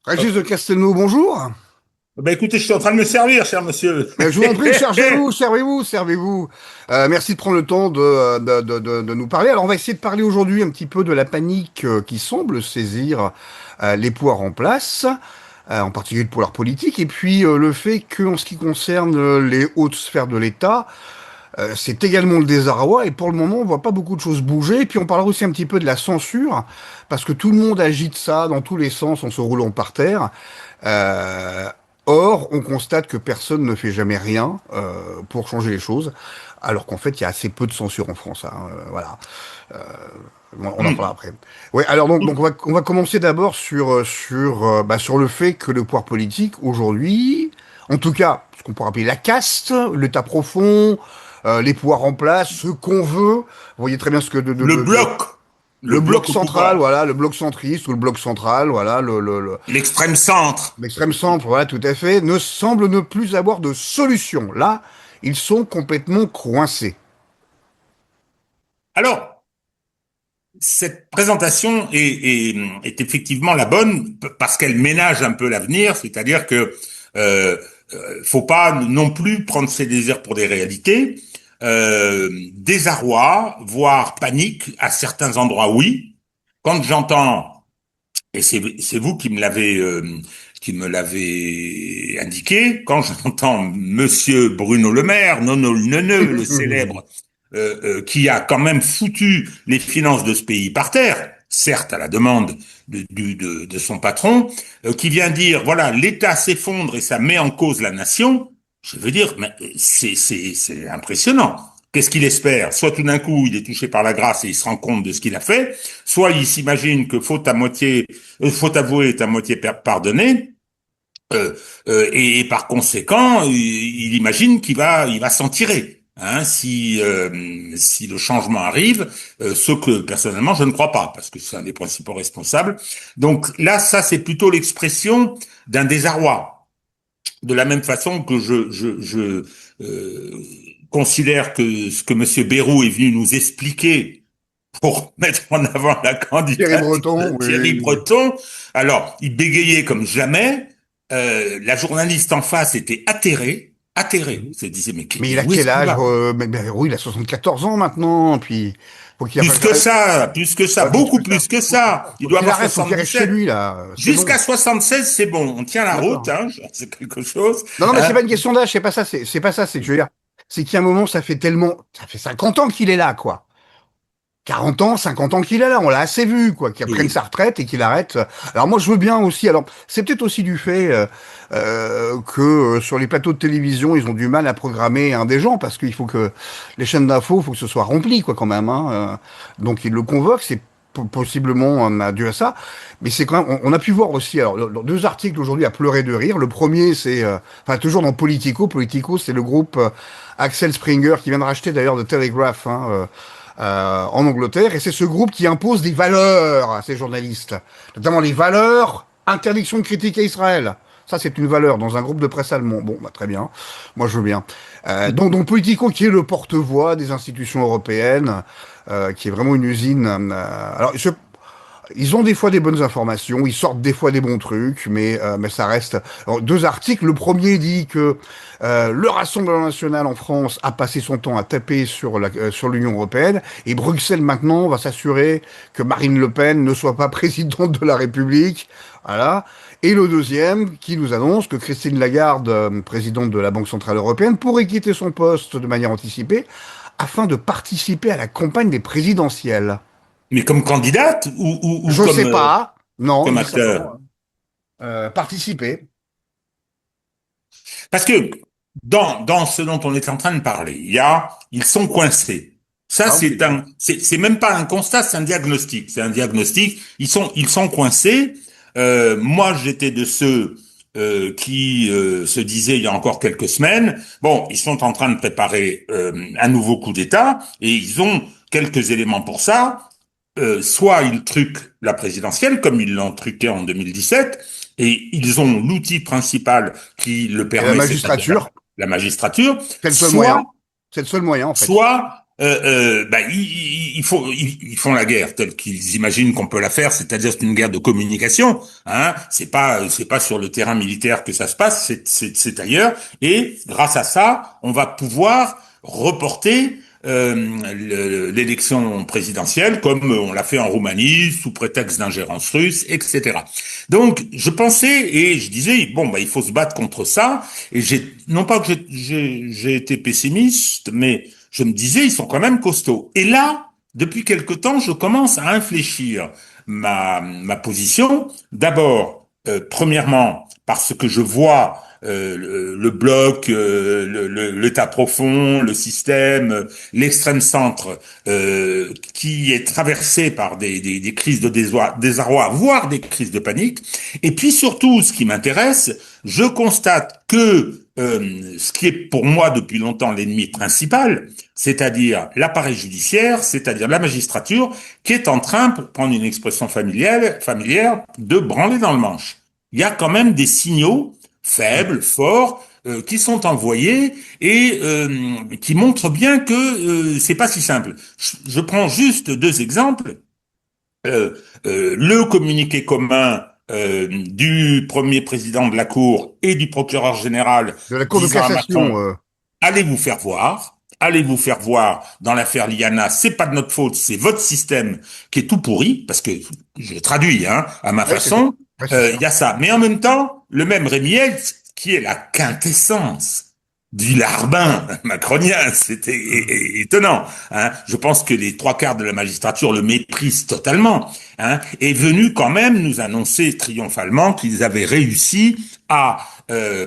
Régis de Castelnau, bonjour. Ben écoutez, je suis en train de me servir, cher monsieur. Je vous en prie, servez-vous, servez-vous, servez-vous. Merci de prendre le temps de nous parler. Alors, on va essayer de parler aujourd'hui un petit peu de la panique qui semble saisir les pouvoirs en place, en particulier pour leur politique, et puis le fait qu'en ce qui concerne les hautes sphères de l'État, c'est également le désarroi, et pour le moment, on voit pas beaucoup de choses bouger. Et puis, on parlera aussi un petit peu de la censure, parce que tout le monde agite ça dans tous les sens en se roulant par terre. Euh, Or, on constate que personne ne fait jamais rien pour changer les choses, alors qu'en fait, il y a assez peu de censure en France. Hein, voilà. Euh, on en parlera après. Ouais. Alors donc on va commencer d'abord sur le fait que le pouvoir politique aujourd'hui, en tout cas, ce qu'on pourrait appeler la caste, l'état profond, les pouvoirs en place, ce qu'on veut. Vous voyez très bien ce que Le bloc. le Le bloc bloc au central, pouvoir. voilà, le bloc centriste ou le bloc central, voilà, L'extrême centre. l'extrême centre, voilà, tout à fait, ne semble ne plus avoir de solution. Là, ils sont complètement coincés. Alors, cette présentation est effectivement la bonne parce qu'elle ménage un peu l'avenir, c'est-à-dire que euh, faut pas non plus prendre ses désirs pour des réalités. Désarroi, voire panique à certains endroits, oui. Quand j'entends, et c'est vous qui me l'avez indiqué, quand j'entends Monsieur Bruno Le Maire, Nono le Neuneu, le célèbre, qui a quand même foutu les finances de ce pays par terre, certes à la demande de son patron, qui vient dire voilà, l'État s'effondre et ça met en cause la nation. Je veux dire, mais c'est impressionnant. Qu'est-ce qu'il espère? Soit tout d'un coup, il est touché par la grâce et il se rend compte de ce qu'il a fait, soit il s'imagine que faute avouée est à moitié pardonnée, et par conséquent, il imagine il va s'en tirer. Hein, si le changement arrive, ce que personnellement je ne crois pas, parce que c'est un des principaux responsables. Donc là, ça c'est plutôt l'expression d'un désarroi. De la même façon que considère que ce que Monsieur Bayrou est venu nous expliquer pour mettre en avant la Thierry candidature de Breton, Thierry oui. Breton. Alors, il bégayait comme jamais. La journaliste en face était atterrée, atterrée. Elle se disait, Mais il a où est-ce quel qu'il âge va? oui, il a 74 ans maintenant, puis faut qu'il fasse... Plus que ça, Ouais, plus beaucoup que ça. plus que ça. Il Faut doit qu'il avoir arrête, faut qu'il reste chez 77. lui, là. C'est bon. Jusqu'à 76, c'est bon. On tient la route, D'accord. hein. C'est quelque chose. Non, non, mais c'est Hein. pas une question d'âge, c'est pas ça, c'est pas ça, c'est que je veux dire, c'est qu'il y a un moment, ça fait 50 ans qu'il est là, quoi. 40 ans, 50 ans qu'il est là, on l'a assez vu, quoi, qu'il prenne Oui. sa retraite et qu'il arrête. Alors moi, je veux bien aussi. Alors, c'est peut-être aussi du fait que sur les plateaux de télévision, ils ont du mal à programmer un des gens parce qu'il faut que les chaînes d'infos, il faut que ce soit rempli, quoi, quand même. Hein. Donc ils le convoquent, c'est possiblement dû à ça. Mais c'est quand même, on a pu voir aussi, alors, deux articles aujourd'hui à pleurer de rire. Le premier, c'est, enfin, toujours dans Politico. Politico, c'est le groupe Axel Springer qui vient de racheter d'ailleurs de Telegraph. Hein, en Angleterre, et c'est ce groupe qui impose des valeurs à ces journalistes, notamment les valeurs interdiction de critiquer Israël. Ça, c'est une valeur dans un groupe de presse allemand. Bon, bah, très bien. Moi, je veux bien. Donc Politico, qui est le porte-voix des institutions européennes, qui est vraiment une usine. Alors, ils ont des fois des bonnes informations, ils sortent des fois des bons trucs, mais ça reste. Alors, deux articles. Le premier dit que le Rassemblement national en France a passé son temps à taper sur l'Union européenne, et Bruxelles maintenant va s'assurer que Marine Le Pen ne soit pas présidente de la République. Voilà. Et le deuxième qui nous annonce que Christine Lagarde, présidente de la Banque centrale européenne, pourrait quitter son poste de manière anticipée afin de participer à la campagne des présidentielles. Mais comme candidate ou Je sais pas. Non, il comme dit simplement acteur? participer. Parce que dans ce dont on est en train de parler, ils sont coincés. Ça, Ah oui. c'est même pas un constat, c'est un diagnostic. C'est un diagnostic. Ils sont coincés. Moi, j'étais de ceux qui se disaient il y a encore quelques semaines, bon, ils sont en train de préparer un nouveau coup d'État et ils ont quelques éléments pour ça. soit ils truquent la présidentielle, comme ils l'ont truqué en 2017, et ils ont l'outil principal qui le Et la permet, c'est-à-dire magistrature, la magistrature, c'est le seul soit moyen. C'est le seul moyen, en fait. soit ils font la guerre telle qu'ils imaginent qu'on peut la faire, c'est-à-dire c'est une guerre de communication. Hein, c'est pas sur le terrain militaire que ça se passe, c'est ailleurs. Et grâce à ça, on va pouvoir reporter l'élection présidentielle, comme on l'a fait en Roumanie, sous prétexte d'ingérence russe, etc. Donc, je pensais et je disais, bon, bah, il faut se battre contre ça. Et non pas que j'ai été pessimiste, mais je me disais, ils sont quand même costauds. Et là, depuis quelque temps, je commence à infléchir ma position. D'abord, premièrement, parce que je vois le bloc, l'état profond, le système, l'extrême centre, qui est traversé par des crises de désarroi, voire des crises de panique. Et puis surtout, ce qui m'intéresse, je constate que ce qui est pour moi depuis longtemps l'ennemi principal, c'est-à-dire l'appareil judiciaire, c'est-à-dire la magistrature, qui est en train, pour prendre une expression familière, de branler dans le manche. Il y a quand même des signaux faibles, forts, qui sont envoyés et qui montrent bien que c'est pas si simple. Je prends juste deux exemples. Le communiqué commun du premier président de la Cour et du procureur général De la Cour de disant à Macron, cassation, allez vous faire voir dans l'affaire Liana, c'est pas de notre faute, c'est votre système qui est tout pourri, parce que je traduis hein, à ma ouais, c'est ça. façon, Ouais, c'est ça. y a ça. Mais en même temps, le même Rémi Heitz, qui est la quintessence du larbin macronien, c'était étonnant. Hein. Je pense que les trois quarts de la magistrature le méprisent totalement. Hein, est venu quand même nous annoncer triomphalement qu'ils avaient réussi à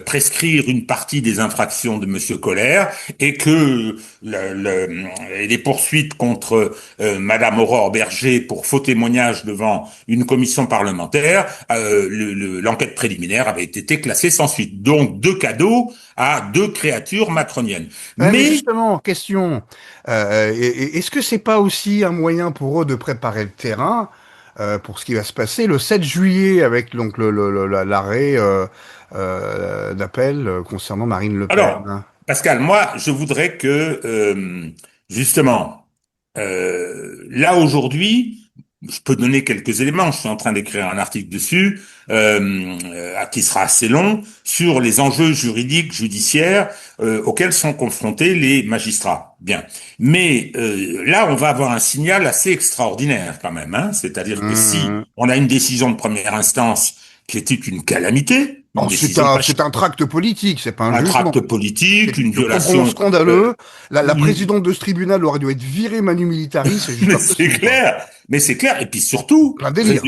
prescrire une partie des infractions de Monsieur Colère et que les poursuites contre Madame Aurore Berger pour faux témoignage devant une commission parlementaire, l'enquête préliminaire avait été classée sans suite. Donc deux cadeaux à deux créatures macroniennes. Ouais, mais Mais justement, question, est-ce que c'est pas aussi un moyen pour eux de préparer le terrain pour ce qui va se passer le 7 juillet avec donc l'arrêt d'appel concernant Marine Le Pen, alors, hein. Pascal, moi, je voudrais que, justement, là aujourd'hui, je peux donner quelques éléments. Je suis en train d'écrire un article dessus, qui sera assez long, sur les enjeux juridiques, judiciaires auxquels sont confrontés les magistrats. Bien, mais là, on va avoir un signal assez extraordinaire quand même. Hein. C'est-à-dire que si Hum. on a une décision de première instance qui était une calamité, une Oh, décision pas c'est un tract politique, c'est pas un un jugement. tract politique, C'est une du proprement violation. scandaleux. La Une- présidente de ce tribunal aurait dû être virée manu militari, c'est juste mais pas c'est possible, quoi. clair, mais c'est clair. Et puis surtout, Plein délire.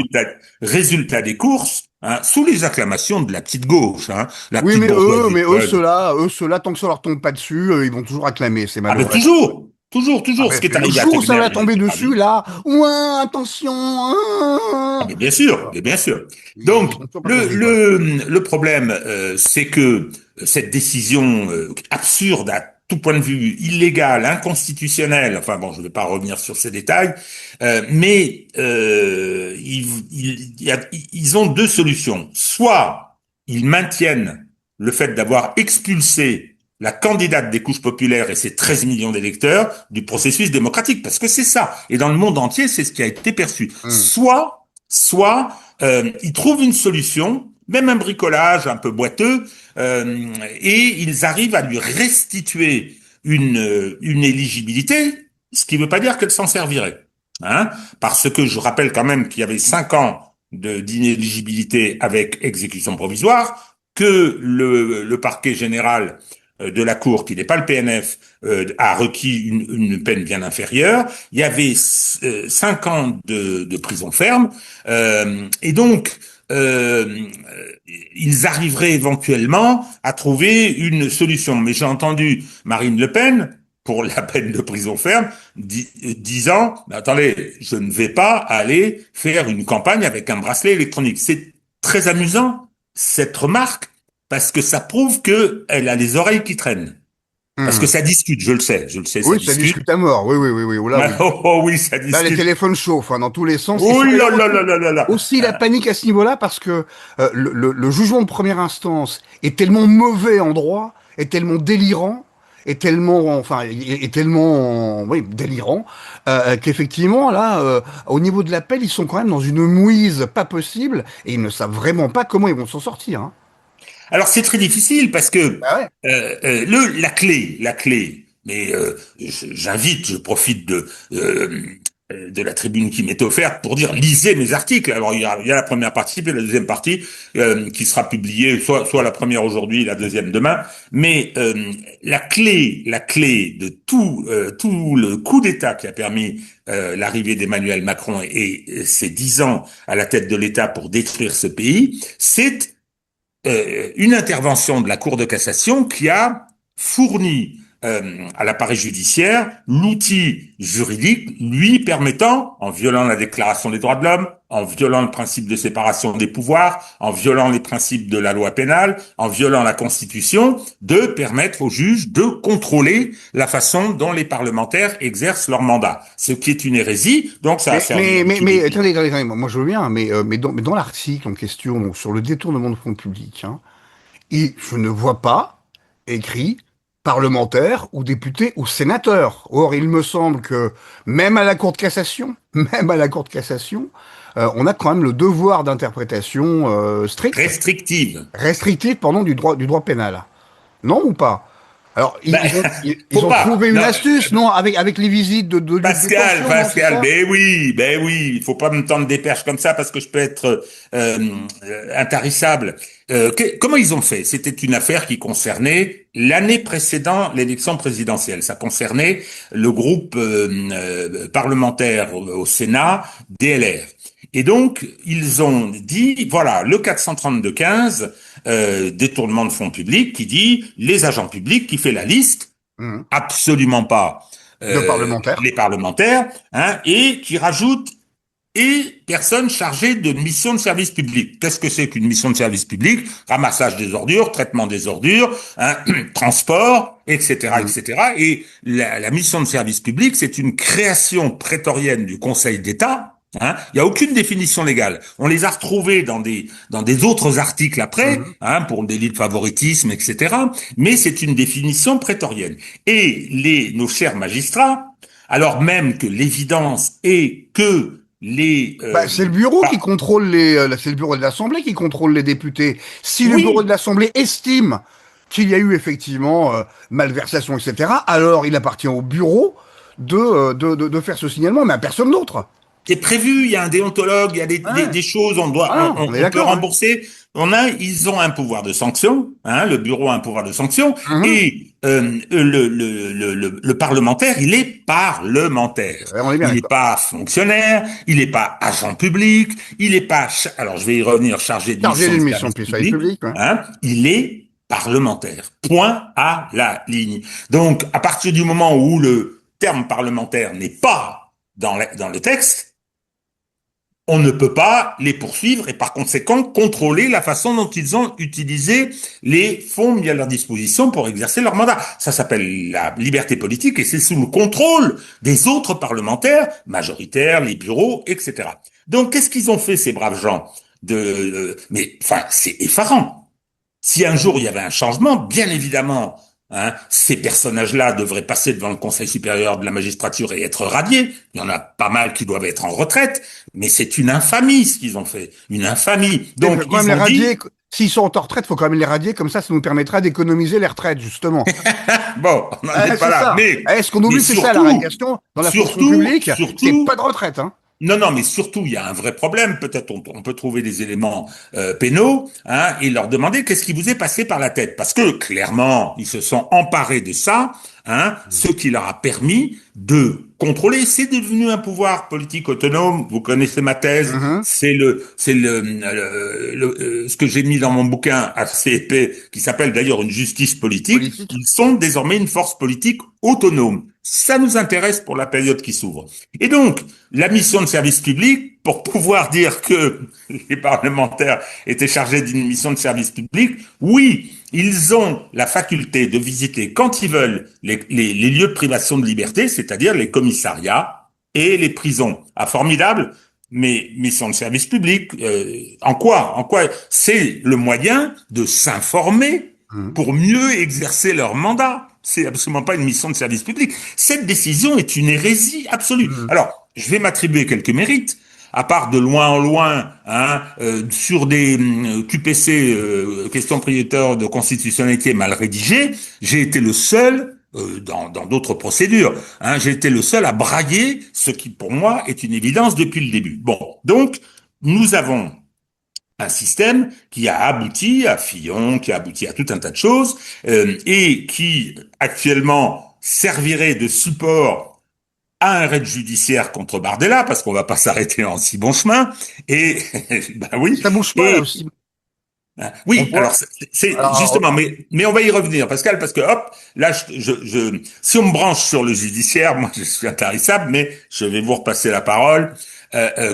résultat des courses, hein, sous les acclamations de la petite gauche, hein, la Oui, petite bourgeoisie. ceux-là, tant que ça leur tombe pas dessus, ils vont toujours acclamer, c'est Ah ben malheureux. toujours, toujours, Ah toujours. Ce ben, qui est puis le arrivé à jour où ça va Tegner, tomber j'étais dessus, ravi. là, ouais, attention, Ah hein. mais bien sûr, Voilà. mais bien sûr. Ils Donc ont toujours pas compris, quoi. le problème, c'est que cette décision absurde à tout point de vue, illégale, inconstitutionnelle, enfin bon, je ne vais pas revenir sur ces détails, mais ils ont deux solutions. Soit ils maintiennent le fait d'avoir expulsé la candidate des couches populaires et ses 13 millions d'électeurs du processus démocratique, parce que c'est ça. Et dans le monde entier, c'est ce qui a été perçu. Hum. Soit ils trouvent une solution, même un bricolage un peu boiteux, et ils arrivent à lui restituer une éligibilité, ce qui ne veut pas dire qu'elle s'en servirait. Hein, parce que je rappelle quand même qu'il y avait 5 ans d'inéligibilité avec exécution provisoire, que le parquet général de la Cour, qui n'est pas le PNF, a requis une peine bien inférieure. Il y avait 5 ans de prison ferme. Et donc, ils arriveraient éventuellement à trouver une solution. Mais j'ai entendu Marine Le Pen, pour la peine de prison ferme, disant, attendez, je ne vais pas aller faire une campagne avec un bracelet électronique. C'est très amusant, cette remarque, parce que ça prouve qu'elle a les oreilles qui traînent. Parce que ça discute, je le sais, ça Oui, ça discute. discute à mort. Oui, oui, oui, oui. Oh là, oui. Oh, oh oui, ça Là, les discute. téléphones chauffent hein, dans tous les sens. Et Oh c'est là d'ailleurs là là là là là. aussi la panique à ce niveau-là parce que le jugement de première instance est tellement mauvais en droit, est tellement délirant, est tellement, oui, délirant, qu'effectivement, là, au niveau de l'appel, ils sont quand même dans une mouise pas possible et ils ne savent vraiment pas comment ils vont s'en sortir. Hein. Alors c'est très difficile parce que Bah ouais. la clé. Mais j'invite, je profite de la tribune qui m'est offerte pour dire lisez mes articles. Alors il y a la première partie puis la deuxième partie qui sera publiée soit la première aujourd'hui, la deuxième demain. Mais la clé de tout le coup d'État qui a permis l'arrivée d'Emmanuel Macron et ses 10 ans à la tête de l'État pour détruire ce pays, c'est une intervention de la Cour de cassation qui a fourni à l'appareil judiciaire l'outil juridique lui permettant, en violant la Déclaration des droits de l'homme, en violant le principe de séparation des pouvoirs, en violant les principes de la loi pénale, en violant la Constitution, de permettre aux juges de contrôler la façon dont les parlementaires exercent leur mandat. Ce qui est une hérésie, donc ça a servi à Attendez, moi je veux bien, mais dans l'article en question, donc, sur le détournement de fonds publics, hein, et je ne vois pas écrit parlementaire ou député ou sénateur. Or, il me semble que même à la Cour de cassation, même à la Cour de cassation, on a quand même le devoir d'interprétation strict, restrictive. restrictif, pardon, du droit pénal. Non ou pas? Alors, Ben, ils faut ont pas. trouvé une Non, astuce, non, avec les visites de lieux de détention, non, c'est ça? Ben oui, il faut pas me tendre des perches comme ça parce que je peux être intarissable. Comment ils ont fait? C'était une affaire qui concernait l'année précédant l'élection présidentielle. Ça concernait le groupe parlementaire au Sénat, DLR. Et donc, ils ont dit, voilà, le 432-15, détournement de fonds publics, qui dit les agents publics, qui fait la liste, Mhm. absolument pas De parlementaires. les parlementaires, hein, et qui rajoute et personnes chargées de mission de service public. Qu'est-ce que c'est qu'une mission de service public? Ramassage des ordures, traitement des ordures, hein, transport, etc., Mhm. etc. Et la mission de service public, c'est une création prétorienne du Conseil d'État. Hein. Il n'y a aucune définition légale. On les a retrouvés dans des autres articles après, Mhm. hein, pour le délit de favoritisme, etc. Mais c'est une définition prétorienne. Et nos chers magistrats, alors même que l'évidence est que les Bah, c'est le bureau qui contrôle c'est le bureau de l'Assemblée qui contrôle les députés. Si le bureau de oui, l'Assemblée estime qu'il y a eu effectivement malversation, etc., alors il appartient au bureau de faire ce signalement, mais à personne d'autre. c'est prévu, il y a un déontologue, il y a Ouais. des choses, on doit, Voilà, on est on peut d'accord. Hein. rembourser. Ils ont un pouvoir de sanction, hein, le bureau a un pouvoir de sanction, Mhm. et le parlementaire, il est parlementaire. Ouais, on est bien Il n'est d'accord. pas fonctionnaire, il n'est pas agent public, il n'est pas, alors je vais y revenir, chargé de Chargé mission de d'une mission service de service public, public. Ouais. hein, il est parlementaire. Point à la ligne. Donc, à partir du moment où le terme parlementaire n'est pas dans le texte, on ne peut pas les poursuivre et par conséquent contrôler la façon dont ils ont utilisé les fonds mis à leur disposition pour exercer leur mandat. Ça s'appelle la liberté politique et c'est sous le contrôle des autres parlementaires, majoritaires, les bureaux, etc. Donc qu'est-ce qu'ils ont fait ces braves gens mais enfin c'est effarant. Si un jour il y avait un changement, bien évidemment, hein, ces personnages-là devraient passer devant le Conseil supérieur de la magistrature et être radiés. Il y en a pas mal qui doivent être en retraite, mais c'est une infamie ce qu'ils ont fait, une infamie. Il faut Donc quand même ils les ont radier. dit S'ils sont en retraite, il faut quand même les radier, comme ça nous permettra d'économiser les retraites, justement. bon, on n'en est pas C'est là, ça. Ce qu'on mais oublie, c'est ça, la radiation dans la fonction publique, c'est pas de retraite. Hein. non, non, mais surtout, il y a un vrai problème. Peut-être on peut trouver des éléments pénaux, hein, et leur demander qu'est-ce qui vous est passé par la tête. Parce que clairement, ils se sont emparés de ça, hein, ce qui leur a permis de contrôler. C'est devenu un pouvoir politique autonome. Vous connaissez ma thèse. Mhm. Ce que j'ai mis dans mon bouquin assez épais, qui s'appelle d'ailleurs une justice politique. Politique. Ils sont désormais une force politique autonome. ça nous intéresse pour la période qui s'ouvre. Et donc, la mission de service public, pour pouvoir dire que les parlementaires étaient chargés d'une mission de service public, oui, ils ont la faculté de visiter quand ils veulent les lieux de privation de liberté, c'est-à-dire les commissariats et les prisons. Ah, formidable, mais mission de service public, en quoi c'est le moyen de s'informer Mmh. pour mieux exercer leur mandat. C'est absolument pas une mission de service public. Cette décision est une hérésie absolue. Mmh. Alors, je vais m'attribuer quelques mérites, à part de loin en loin, sur des QPC, questions prioritaires de constitutionnalité mal rédigées, j'ai été le seul, dans d'autres procédures, j'ai été le seul à brailler ce qui, pour moi, est une évidence depuis le début. Bon, donc, nous avons un système qui a abouti à Fillon, qui a abouti à tout un tas de choses, et qui actuellement servirait de support à un raid judiciaire contre Bardella, parce qu'on va pas s'arrêter en si bon chemin. Et ben oui. Ça bouge pas là Et aussi. On oui, pourrait. alors c'est Alors, justement, mais on va y revenir, Pascal, parce que hop, là, si on me branche sur le judiciaire, moi je suis intarissable, mais je vais vous repasser la parole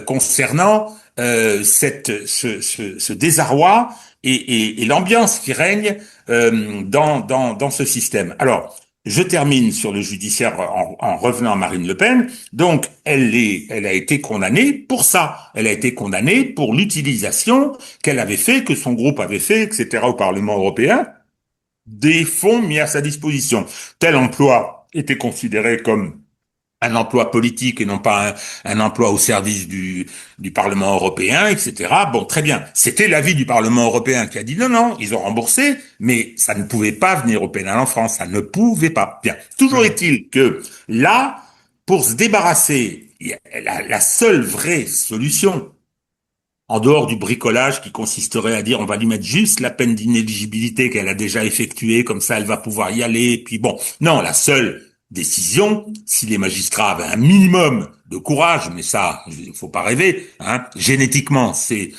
concernant ce désarroi et l'ambiance qui règne dans ce système. Alors, je termine sur le judiciaire en revenant à Marine Le Pen. Donc, elle a été condamnée pour ça. Elle a été condamnée pour l'utilisation qu'elle avait fait, que son groupe avait fait, etc. au Parlement européen, des fonds mis à sa disposition. Tel emploi était considéré comme un emploi politique et non pas un emploi au service du Parlement européen, etc. Bon, très bien. C'était l'avis du Parlement européen qui a dit non, non, ils ont remboursé, mais ça ne pouvait pas venir au pénal en France, ça ne pouvait pas. Bien. Toujours mmh. est-il que là, pour se débarrasser, la seule vraie solution, en dehors du bricolage qui consisterait à dire on va lui mettre juste la peine d'inéligibilité qu'elle a déjà effectuée, comme ça elle va pouvoir y aller, et puis bon, non, la seule décision, si les magistrats avaient un minimum de courage, mais ça, il faut pas rêver, génétiquement c'est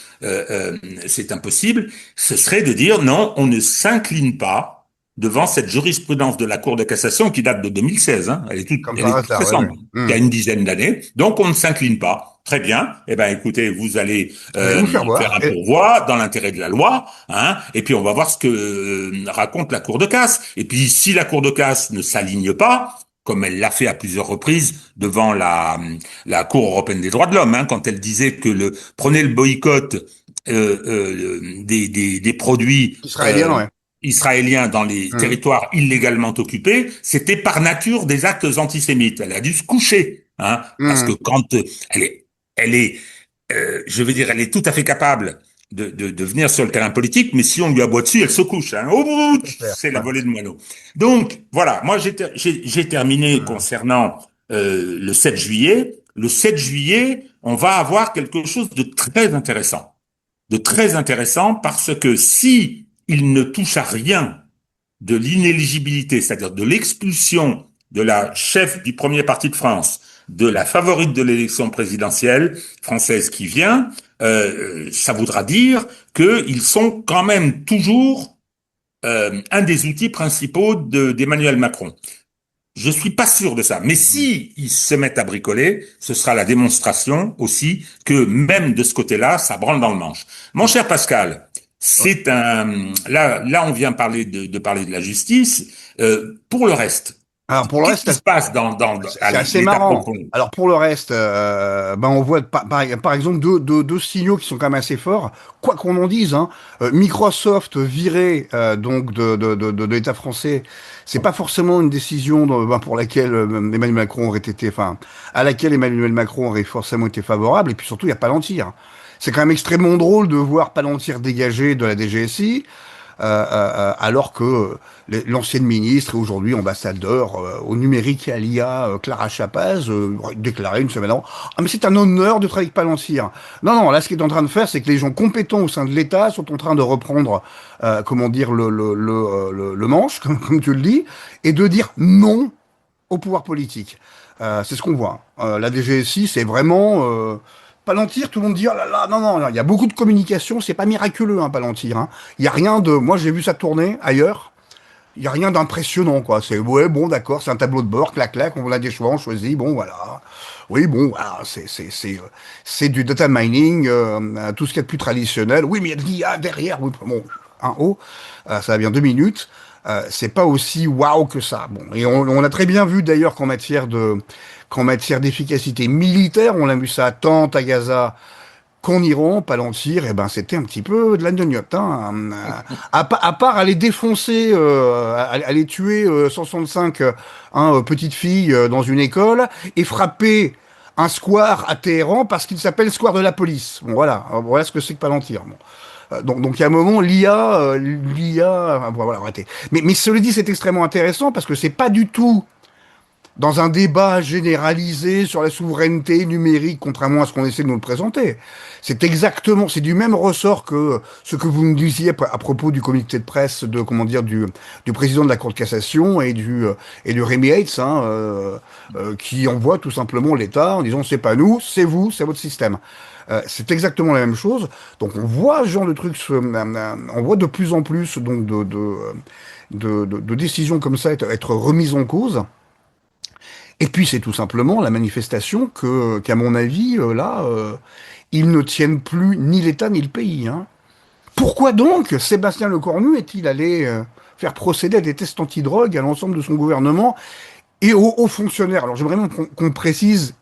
impossible, ce serait de dire non, on ne s'incline pas devant cette jurisprudence de la Cour de cassation qui date de 2016, Comme elle par est toute hasard, ouais, ouais. récente, il y Mmh. a une dizaine d'années, donc on ne s'incline pas. Très bien. Eh ben, écoutez, vous allez Vous allez nous faire faire voir. un pourvoi dans l'intérêt de la loi, et puis on va voir ce que raconte la Cour de casse. Et puis, si la Cour de casse ne s'aligne pas, comme elle l'a fait à plusieurs reprises devant la Cour européenne des droits de l'homme, quand elle disait que prenez le boycott des produits Israélien, ouais. israéliens dans les Mmh. territoires illégalement occupés, c'était par nature des actes antisémites. Elle a dû se coucher, parce que Mmh. quand elle est, je veux dire, elle est tout à fait capable de venir sur le terrain politique, mais si on lui aboie dessus, elle se couche. Au bout, C'est clair. c'est la Ouais. volée de moineau. Donc, voilà, moi j'ai terminé Mmh. concernant le 7 juillet. Le 7 juillet, on va avoir quelque chose de très intéressant. De très intéressant parce que si il ne touche à rien de l'inéligibilité, c'est-à-dire de l'expulsion de la chef du premier parti de France, de la favorite de l'élection présidentielle française qui vient, ça voudra dire qu'ils sont quand même toujours un des outils principaux d'Emmanuel Macron. Je suis pas sûr de ça. Mais si ils se mettent à bricoler, ce sera la démonstration aussi que même de ce côté-là, ça branle dans le manche. Mon cher Pascal, c'est un, là, on vient parler de la justice. Pour le reste, Alors pour le qu'est-ce reste, qui se passe à c'est assez l'état marrant. profond? Alors pour le reste, ben on voit par exemple deux signaux qui sont quand même assez forts. Quoi qu'on en dise, Microsoft viré donc de l'État français, c'est pas forcément une décision pour laquelle Emmanuel Macron aurait été, enfin à laquelle Emmanuel Macron aurait forcément été favorable. Et puis surtout, il y a Palantir. C'est quand même extrêmement drôle de voir Palantir dégagé de la DGSI. Alors que l'ancienne ministre et aujourd'hui ambassadeur au numérique et à l'IA, Clara Chapaz, déclarait une semaine avant, ah mais c'est un honneur de travailler avec Palantir. Non, non, là ce qu'il est en train de faire, c'est que les gens compétents au sein de l'État sont en train de reprendre, comment dire, le manche, comme tu le dis, et de dire non au pouvoir politique. C'est ce qu'on voit. La DGSI, c'est vraiment... Palantir, tout le monde dit, oh là là, non, non, il y a beaucoup de communication, c'est pas miraculeux, Palantir. Il y a rien de... Moi, j'ai vu ça tourner ailleurs. il y a rien d'impressionnant, quoi. C'est, ouais, bon, d'accord, c'est un tableau de bord, clac, clac, on a des choix, on choisit, bon, voilà. Oui, bon, voilà, c'est du data mining, tout ce qu'il y a de plus traditionnel. Oui, mais il y a de l'IA derrière, oui, bon, un haut, ça va bien 2 minutes. C'est pas aussi waouh que ça. Bon, et on a très bien vu d'ailleurs qu'en matière d'efficacité militaire, on a vu ça tant à Gaza qu'en Iran, Palantir, eh ben, c'était un petit peu de la gnognotte. Hein. À part aller défoncer, aller tuer 165 petites filles dans une école et frapper un square à Téhéran parce qu'il s'appelle square de la police. Bon, voilà, voilà ce que c'est que Palantir. Bon. Donc il y a un moment, voilà, arrêtez. Mais cela dit, c'est extrêmement intéressant parce que c'est pas du tout dans un débat généralisé sur la souveraineté numérique, contrairement à ce qu'on essaie de nous le présenter. C'est du même ressort que ce que vous me disiez à propos du comité de presse du président de la Cour de cassation et du Rémi Heitz, qui envoie tout simplement l'État en disant c'est pas nous, c'est vous, c'est votre système. C'est exactement la même chose. Donc on voit ce genre de trucs, on voit de plus en plus donc de décisions comme ça être remises en cause. Et puis c'est tout simplement la manifestation qu'à mon avis, ils ne tiennent plus ni l'État ni le pays. Hein. Pourquoi donc Sébastien Lecornu est-il allé faire procéder à des tests antidrogue à l'ensemble de son gouvernement et aux hauts fonctionnaires? Alors j'aimerais même qu'on précise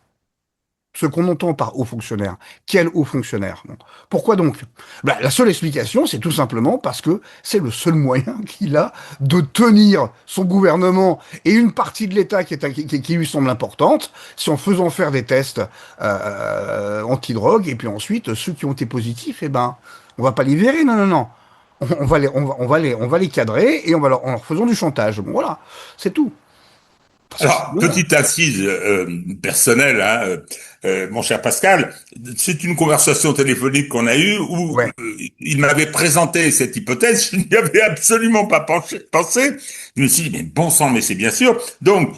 ce qu'on entend par haut fonctionnaire. Quel haut fonctionnaire? Bon. Pourquoi donc? Ben, la seule explication, c'est tout simplement parce que c'est le seul moyen qu'il a de tenir son gouvernement et une partie de l'État qui lui semble importante, c'est en faisant faire des tests anti-drogue, et puis ensuite, ceux qui ont été positifs, eh ben, on va pas les virer, non, non, non. On va les cadrer et en leur faisant du chantage. Bon, voilà, c'est tout. Parce que Alors, sinon, petite assise personnelle, mon cher Pascal, c'est une conversation téléphonique qu'on a eue où ouais. il m'avait présenté cette hypothèse, je n'y avais absolument pas pensé. Je me suis dit, mais bon sang, mais c'est bien sûr. Donc,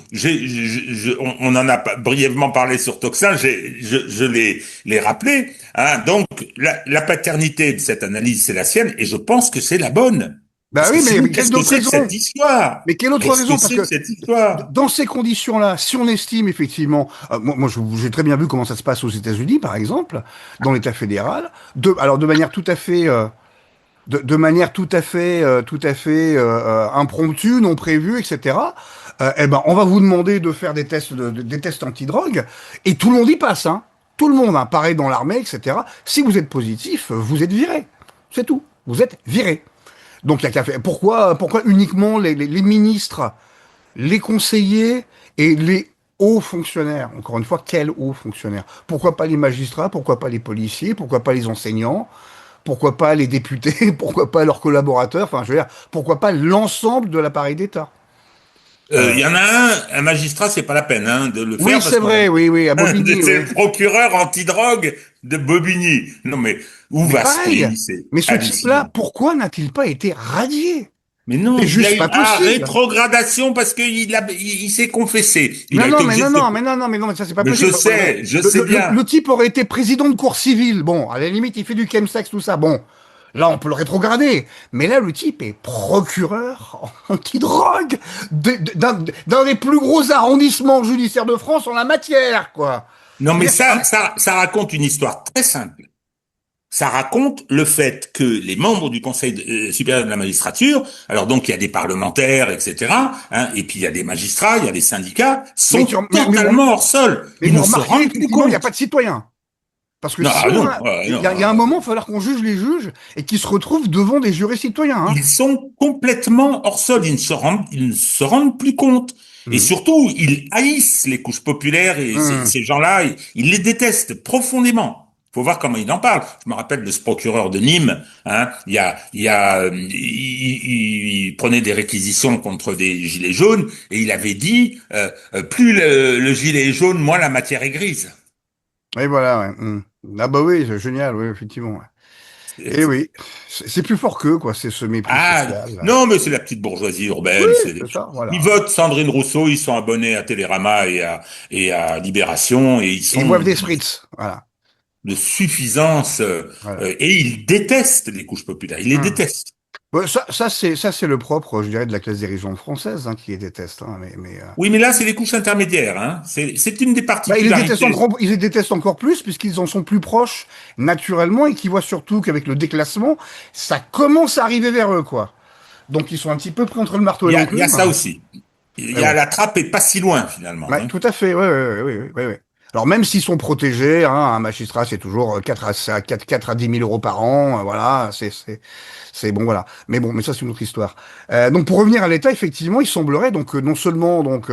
on en a brièvement parlé sur Toxin, je l'ai rappelé. Hein. Donc, la paternité de cette analyse, c'est la sienne, et je pense que c'est la bonne. Bah Parce que oui, sinon, mais qu'est-ce quelle que autre c'est que cette raison? histoire? Mais quelle autre Qu'est-ce que raison? Parce c'est que que cette histoire? dans ces conditions-là, si on estime effectivement, j'ai très bien vu comment ça se passe aux États-Unis, par exemple, dans l'État fédéral, alors de manière tout à fait, de manière tout à fait impromptue, non prévue, etc. Eh ben, on va vous demander de faire des tests, des tests antidrogue, et tout le monde y passe, hein. Tout le monde, hein, pareil dans l'armée, etc. Si vous êtes positif, vous êtes viré. C'est tout. Vous êtes viré. Donc il y a qu'à faire. Pourquoi uniquement les ministres, les conseillers et les hauts fonctionnaires? Encore une fois, quels hauts fonctionnaires? Pourquoi pas les magistrats? Pourquoi pas les policiers? Pourquoi pas les enseignants? Pourquoi pas les députés? Pourquoi pas leurs collaborateurs? Enfin, je veux dire, pourquoi pas l'ensemble de l'appareil d'État? Il y en a un magistrat, c'est pas la peine de le Oui, faire parce c'est qu'on vrai, oui, oui, à Bobigny, c'est oui. le procureur antidrogue de Bobigny. Non mais où Mais va ce pareil, pays? C'est mais ce type-là, hallucinant. pourquoi n'a-t-il pas été radié? Mais non, C'est il a juste eu pas possible. rétrogradation parce qu'il s'est confessé. Il Non, a non, été mais obligé non, de se... non, mais non, non, mais non, mais ça c'est pas Mais possible. Bon, je sais bien. le type aurait été président de cour civile. Bon, à la limite, il fait du chemsex, tout ça. Bon, là, on peut le rétrograder. Mais là, le type est procureur anti-drogue d'un des plus gros arrondissements judiciaires de France en la matière, quoi. Non Je veux mais dire, c'est un... ça raconte une histoire très simple. Ça raconte le fait que les membres du Conseil supérieur de la magistrature, alors donc il y a des parlementaires, etc., et puis il y a des magistrats, il y a des syndicats, Mais, sont mais totalement hors sol. mais Ils vous ne se remarquez, rendent plus effectivement, il n'y a compte. pas de citoyen. Parce que Non, si on non, a... non. Il y a un moment, il va falloir qu'on juge les juges et qu'ils se retrouvent devant des jurés citoyens. Hein. Ils sont complètement hors sol. Ils ne se rendent plus compte. Et Hum, surtout, ils haïssent les couches populaires et hum. ces gens-là, ils les détestent profondément. Faut voir comment il en parle. Je me rappelle de ce procureur de Nîmes. Il prenait des réquisitions contre des gilets jaunes et il avait dit plus le gilet est jaune, moins la matière est grise. Et voilà, ouais. Ah bah oui, c'est génial, oui, effectivement. Ouais. Et oui, c'est plus fort qu'eux, quoi, c'est ce mépris Ah social, là. non, mais c'est la petite bourgeoisie Oui, urbaine. c'est ça, Ils voilà. votent Sandrine Rousseau, ils sont abonnés à Télérama et à Libération et ils Et ils boivent sont des spritz, voilà. de suffisance Voilà. et ils détestent les couches populaires. Ils les Hum. détestent. Ouais, ça c'est le propre, je dirais, de la classe dirigeante française, hein, qui les déteste. Hein, Oui, mais là, c'est les couches intermédiaires. Hein. C'est une des bah, particularités. ils les détestent encore plus puisqu'ils en sont plus proches naturellement et qu'ils voient surtout qu'avec le déclassement, ça commence à arriver vers eux, quoi. Donc ils sont un petit peu pris entre le marteau et Il y a l'enclume. ça aussi. Il Mais y a bon. la trappe est pas si loin finalement. Ouais, Hein. tout à fait, ouais, ouais, ouais, ouais, ouais, ouais. Alors même s'ils sont protégés, hein, un magistrat c'est toujours 4 à 10 000 euros par an, voilà, c'est bon, voilà. Mais bon, mais ça c'est une autre histoire. Donc pour revenir à l'État, effectivement, il semblerait donc non seulement donc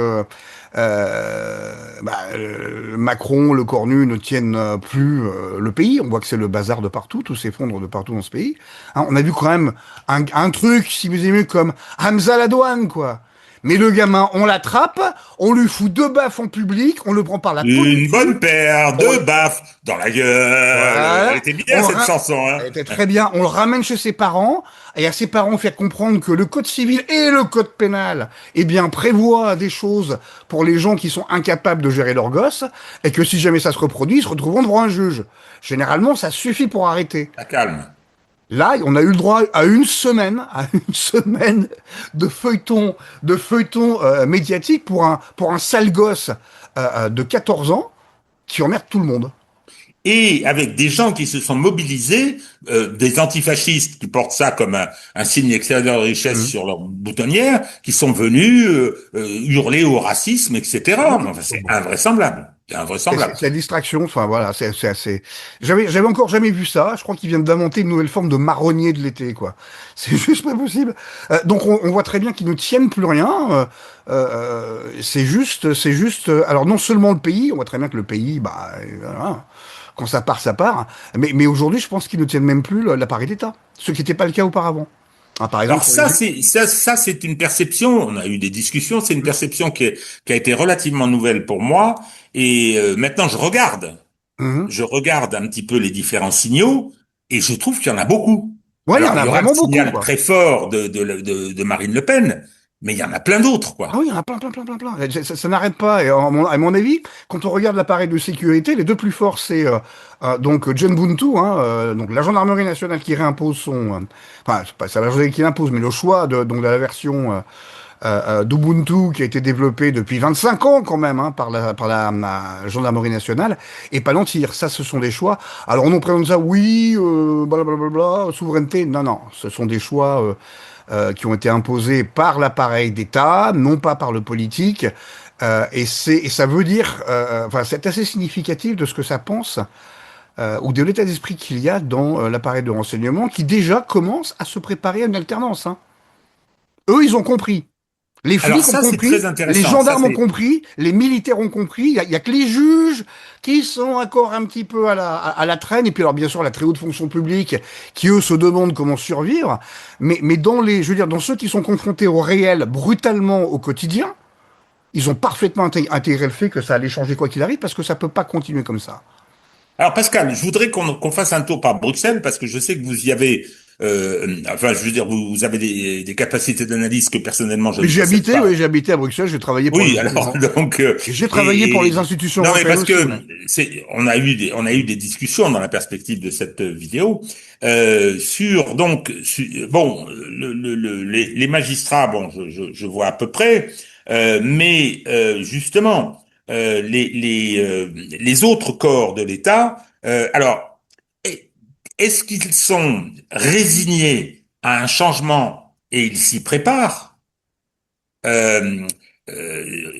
Macron, le Cornu ne tiennent plus le pays. On voit que c'est le bazar de partout, tout s'effondre de partout dans ce pays. Hein, on a vu quand même un truc, si vous aimez, comme Hamza Ladouane, quoi. Mais le gamin, on l'attrape, on lui fout 2 baffes en public, on le prend par la peau du Une bonne cul, paire on, de baffes dans la gueule. Elle voilà, était bien on le cette ra- chanson. Hein. elle était très bien, on le ramène chez ses parents, et à ses parents faire comprendre que le code civil et le code pénal, eh bien, prévoient des choses pour les gens qui sont incapables de gérer leurs gosses, et que si jamais ça se reproduit, ils se retrouveront devant un juge. Généralement, ça suffit pour arrêter. Ça calme. Là, on a eu le droit à une semaine de feuilleton médiatique pour un sale gosse de 14 ans qui emmerde tout le monde. Et avec des gens qui se sont mobilisés, des antifascistes qui portent ça comme un signe extérieur de richesse Mhm. sur leur boutonnière, qui sont venus hurler au racisme, etc. Oui, Enfin, c'est bon. invraisemblable. C'est invraisemblable. C'est la distraction, enfin voilà, c'est assez. J'avais encore jamais vu ça. Je crois qu'ils viennent d'inventer une nouvelle forme de marronnier de l'été, quoi. C'est juste pas possible. Donc on voit très bien qu'ils ne tiennent plus rien. C'est juste. Alors non seulement le pays, on voit très bien que le pays, bah, voilà, quand ça part, ça part. Mais aujourd'hui, je pense qu'ils ne tiennent même plus l'appareil d'État, ce qui n'était pas le cas auparavant. Ah, par Alors exemple, pour les. ça c'est une perception. On a eu des discussions. C'est une perception qui a été relativement nouvelle pour moi. Et maintenant, Mhm. je regarde un petit peu les différents signaux et je trouve qu'il y en a beaucoup. Ouais, il y Alors, en il a y aura le vraiment beaucoup, signal quoi. très fort de Marine Le Pen, mais il y en a plein d'autres, Ah quoi. oui, il y en a plein, plein, plein, plein, plein. Ça n'arrête pas. Et à mon avis, quand on regarde l'appareil de sécurité, les deux plus forts, c'est donc John Buntu, hein, donc la gendarmerie nationale qui réimpose enfin, c'est pas ça la gendarmerie qui l'impose, mais le choix de la version d'Ubuntu qui a été développée depuis 25 ans quand même, hein, par la gendarmerie nationale, et Palantir. Ça, ce sont des choix. Alors on nous présente ça, oui, blablabla, souveraineté. Non, non, ce sont des choix. Qui ont été imposés par l'appareil d'État, non pas par le politique. Et ça veut dire, enfin, c'est assez significatif de ce que ça pense ou de l'état d'esprit qu'il y a dans l'appareil de renseignement qui déjà commence à se préparer à une alternance. Hein. Eux, ils ont compris. Les Alors flics ont ça, c'est compris, très les intéressant. Ça, gendarmes ont c'est compris, les militaires ont compris. Il y a que les juges qui sont encore un petit peu à la traîne. Et puis alors bien sûr la très haute fonction publique qui eux se demandent comment survivre. Mais je veux dire, dans ceux qui sont confrontés au réel brutalement au quotidien, ils ont parfaitement intégré le fait que ça allait changer quoi qu'il arrive parce que ça peut pas continuer comme ça. Alors Pascal, je voudrais qu'on fasse un tour par Bruxelles parce que je sais que vous y avez, enfin, je veux dire, vous avez des capacités d'analyse que personnellement je Mais ne possède pas. j'ai habité à Bruxelles, j'ai travaillé pour Oui, alors donc j'ai travaillé pour les institutions non mais européennes parce aussi, que ouais. on a eu des discussions dans la perspective de cette vidéo sur bon les magistrats bon je vois à peu près mais justement les autres corps de l'État alors est- est-ce qu'ils sont résignés à un changement et ils s'y préparent euh, euh,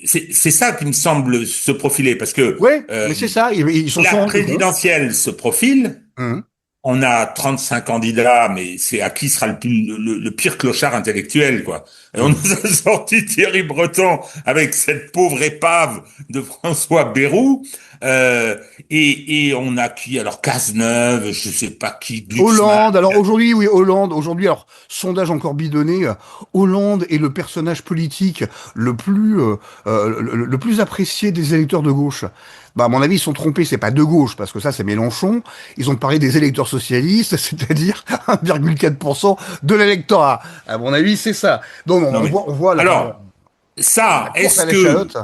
c'est ça qui me semble se profiler parce que Ouais, mais c'est ça, ils s'en la sont rendus compte. présidentielle se profile. Hum. On a 35 candidats, mais c'est à qui sera le pire clochard intellectuel, quoi. Et on Hum. nous a sorti Thierry Breton avec cette pauvre épave de François Bayrou. Euh, et on a qui? Alors Cazeneuve, je sais pas qui, Glucksmann. Hollande, alors aujourd'hui, oui, Hollande, aujourd'hui, alors, sondage encore bidonné, Hollande est le personnage politique le plus apprécié des électeurs de gauche. Bah, à mon avis, ils sont trompés, c'est pas de gauche, parce que ça, c'est Mélenchon. Ils ont parlé des électeurs socialistes, c'est-à-dire 1,4% de l'électorat. À mon avis, c'est ça. Donc, Non mais on voit alors la ça, course à l'échalote.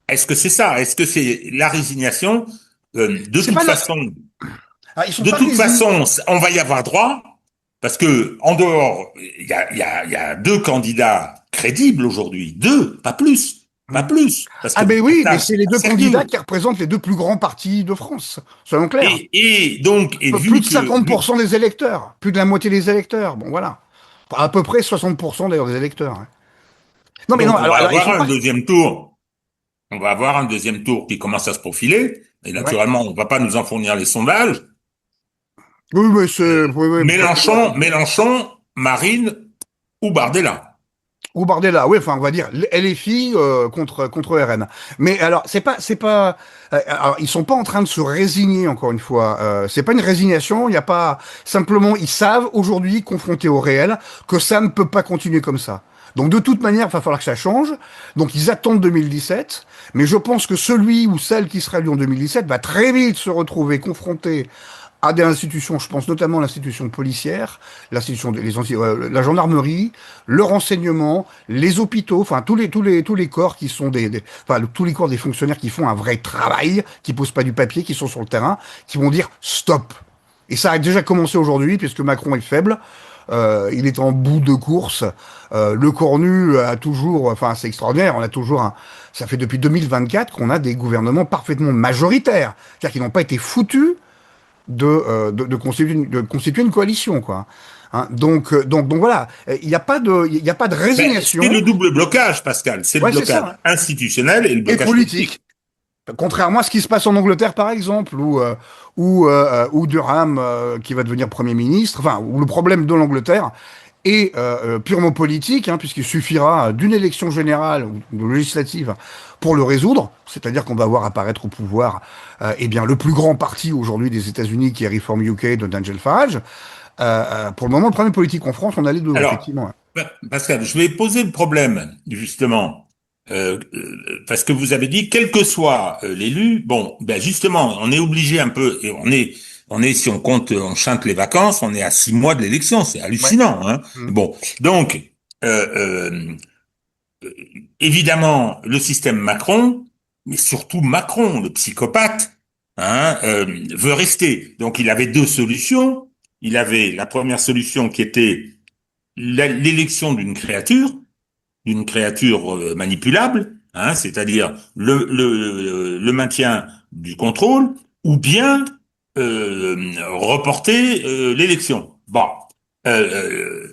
est-ce que c'est ça? Est-ce que c'est la résignation? De C'est toute pas la... façon, Ah, ils sont pas résignés. on va y avoir droit. Parce que en dehors, il y a deux candidats crédibles aujourd'hui, deux, pas plus, parce que Ah ben oui, mais ça, c'est les c'est deux candidats sérieux. qui représentent les deux plus grands partis de France, soyons clairs. Et donc, et Plus vu de que, 50% des électeurs, plus de la moitié des électeurs. Bon, voilà. À peu près 60% d'ailleurs des électeurs, hein. Non, mais non, donc on va alors ils avoir sont un pas. deuxième tour, on va avoir un deuxième tour qui commence à se profiler, et Ouais. naturellement, on va pas nous en fournir les sondages. Oui, mais c'est. Oui, oui, Mélenchon, Marine ou Bardella. ou Bardella, oui, enfin, on va dire LFI contre RN. Mais alors, c'est pas. Alors, ils sont pas en train de se résigner, encore une fois. C'est pas une résignation. Il y a pas. Simplement, ils savent aujourd'hui, confrontés au réel, que ça ne peut pas continuer comme ça. Donc, de toute manière, il va falloir que ça change. Donc, ils attendent 2017. Mais je pense que celui ou celle qui sera élu en 2017 va très vite se retrouver confronté à des institutions, je pense notamment à l'institution policière, la gendarmerie, le renseignement, les hôpitaux, enfin tous les corps qui sont enfin tous les corps des fonctionnaires qui font un vrai travail, qui posent pas du papier, qui sont sur le terrain, qui vont dire stop. Et ça a déjà commencé aujourd'hui puisque Macron est faible. Il est en bout de course. Le Cornu a toujours, enfin c'est extraordinaire, on a toujours ça fait depuis 2024 qu'on a des gouvernements parfaitement majoritaires, c'est-à-dire qu'ils n'ont pas été foutus de constituer une coalition, quoi. Hein, donc voilà, il y a pas de Ben, c'est le résignation. double blocage, Pascal. C'est le Ouais, c'est blocage ça, hein. institutionnel et le Et blocage politique. politique. Contrairement à ce qui se passe en Angleterre, par exemple, où Durham, qui va devenir Premier ministre, enfin, où le problème de l'Angleterre est purement politique, hein, puisqu'il suffira d'une élection générale ou de législative pour le résoudre, c'est-à-dire qu'on va voir apparaître au pouvoir eh bien, le plus grand parti aujourd'hui des États-Unis, qui est Reform UK de Nigel Farage. Pour le moment, le problème politique en France, on a les deux, Alors, effectivement. Pascal, je vais poser le problème, justement, parce que vous avez dit, quel que soit l'élu, bon, ben justement, on est obligé un peu, et si on compte, on chante les vacances, on est à 6 mois de l'élection, c'est Ouais. hallucinant, hein. Mm. Bon, donc, euh, euh, évidemment, le système Macron, mais surtout Macron, le psychopathe, hein, veut rester. Donc, il avait deux solutions. Il avait la première solution qui était l'élection d'une créature manipulable, hein, c'est-à-dire le maintien du contrôle, ou bien reporter l'élection. Bon, euh,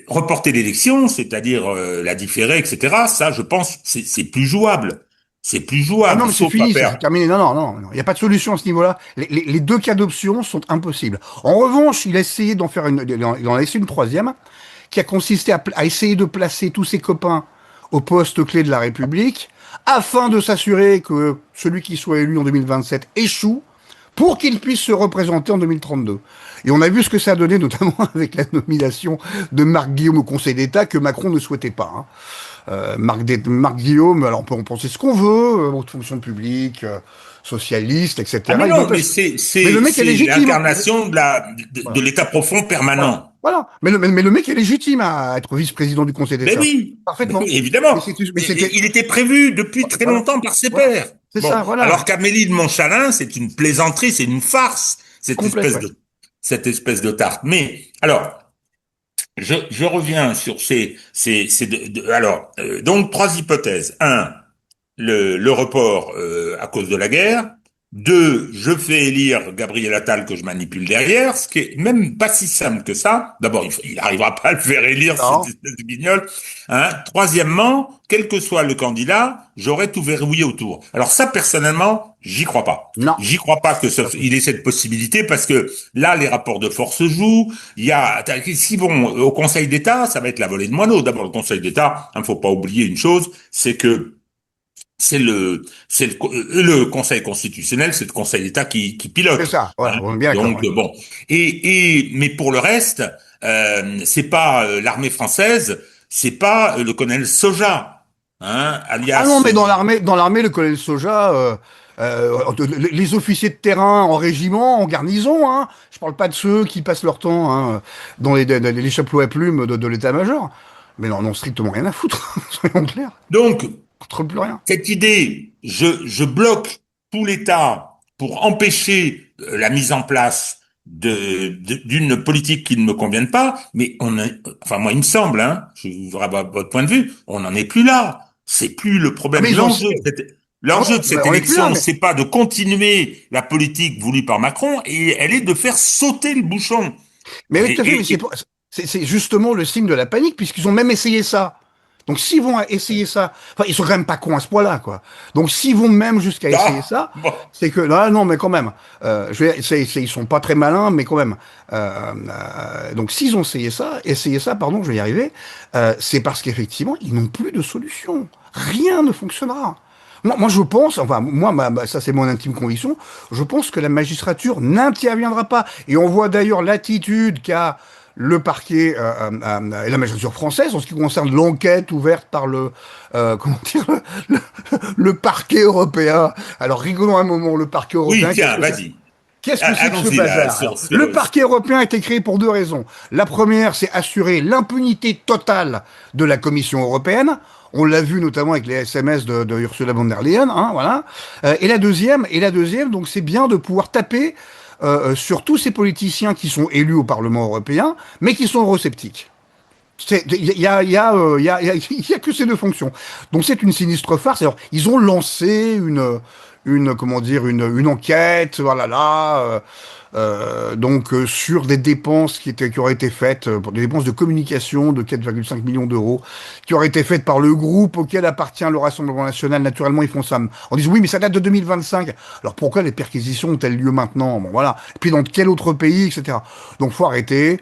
reporter l'élection, c'est-à-dire la différer, etc. Ça, je pense, c'est plus jouable. C'est plus Ah non, jouable, mais c'est sauf à fini, ça c'est faire. terminé. Non, non, non, non. Il n'y a pas de solution à ce niveau-là. Les deux cas d'option sont impossibles. En revanche, il a essayé d'en faire il en a essayé une troisième, qui a consisté à essayer de placer tous ses copains au poste clé de la République, afin de s'assurer que celui qui soit élu en 2027 échoue, pour qu'il puisse se représenter en 2032. Et on a vu ce que ça a donné, notamment avec la nomination de Marc Guillaume au Conseil d'État, que Macron ne souhaitait pas, hein. Marc Guillaume, alors on peut en penser ce qu'on veut, haute fonction publique, socialiste, Ah mais etc. non, mais Mais le mec est c'est légitime, hein. l'incarnation de Voilà. l'état profond Voilà. permanent. Voilà. Mais le mec est légitime à être vice-président du Conseil Ben d'État. oui, ben Parfaitement. oui, Mais évidemment. mais c'était, Il était prévu depuis très voilà. longtemps par ses Voilà. pairs. C'est Bon, ça, voilà. alors qu'Amélie de Montchalin, c'est une plaisanterie, c'est une farce, Complète, ouais. cette espèce de tarte. Mais alors, je reviens sur alors, donc trois hypothèses. Un, le report à cause de la guerre. Deux, je fais élire Gabriel Attal que je manipule derrière, ce qui est même pas si simple que ça. D'abord, il arrivera pas à le faire élire, cette Non. espèce de guignol. Hein. Troisièmement, quel que soit le candidat, j'aurais tout verrouillé autour. Alors ça, personnellement, j'y crois pas. Non. J'y crois pas que Tout à fait. il ait cette possibilité parce que là, les rapports de force jouent. Il y a, s'ils vont au Conseil d'État, ça va être la volée de moineaux. D'abord, le Conseil d'État, il ne faut pas oublier une chose, c'est que le Conseil constitutionnel, c'est le Conseil d'État qui C'est pilote. ça. Hein. Voilà, on est bien d'accord, Donc ouais. bon, mais pour le reste, c'est pas l'armée française, c'est pas le colonel Soja, hein, Ah non, alias. mais dans l'armée, le colonel Soja, les officiers de terrain en régiment, en garnison, hein. Je parle pas de ceux qui passent leur temps, hein, dans les chapeaux à plumes de l'état-major. Mais non, non, strictement rien à foutre, soyons clairs. Donc Contre plus rien. cette idée, je bloque tout l'État pour empêcher la mise en place d'une politique qui ne me convienne pas, mais enfin moi il me semble, hein, je voudrais avoir votre point de vue, on n'en est plus là. C'est plus le Ah, mais problème. ils ont, L'enjeu de ben, cette on n'est plus là, élection, mais c'est pas de continuer la politique voulue par Macron, et elle est de faire sauter le bouchon. oui, tout à fait, mais Et c'est justement le signe de la panique, puisqu'ils ont même essayé ça. Donc s'ils vont essayer ça, enfin ils sont quand même pas cons à ce point-là, quoi. Donc s'ils vont même jusqu'à essayer ah, ça, bon, c'est que non, non, mais quand même, ils sont pas très malins, mais quand même. Donc s'ils ont essayé ça, pardon, je vais y arriver, c'est parce qu'effectivement ils n'ont plus de solution. Rien ne fonctionnera. Moi, je pense, enfin, ça c'est mon intime conviction, je pense que la magistrature n'interviendra pas. Et on voit d'ailleurs l'attitude qu'a le parquet et la magistrature française en ce qui concerne l'enquête ouverte par comment dire, le parquet européen. Alors rigolons un moment, le parquet oui, européen, tiens, vas-y. qu'est-ce que c'est que ce Allons-y là, bazar? Alors, le parquet européen a été créé pour deux raisons. La première, c'est assurer l'impunité totale de la Commission européenne. On l'a vu notamment avec les SMS de Ursula von der Leyen, hein, voilà. Et la deuxième, donc, c'est bien de pouvoir taper sur tous ces politiciens qui sont élus au Parlement européen, mais qui sont eurosceptiques. Il y a que ces deux fonctions. Donc c'est une sinistre farce. Alors ils ont lancé comment dire, une enquête, voilà sur des dépenses qui auraient été faites, pour des dépenses de communication de 4,5 millions d'euros, qui auraient été faites par le groupe auquel appartient le Rassemblement national. Naturellement, ils font ça en disant oui, mais ça date de 2025. Alors pourquoi les perquisitions ont-elles lieu maintenant? Bon voilà. Et puis dans quel autre pays, etc. Donc faut arrêter.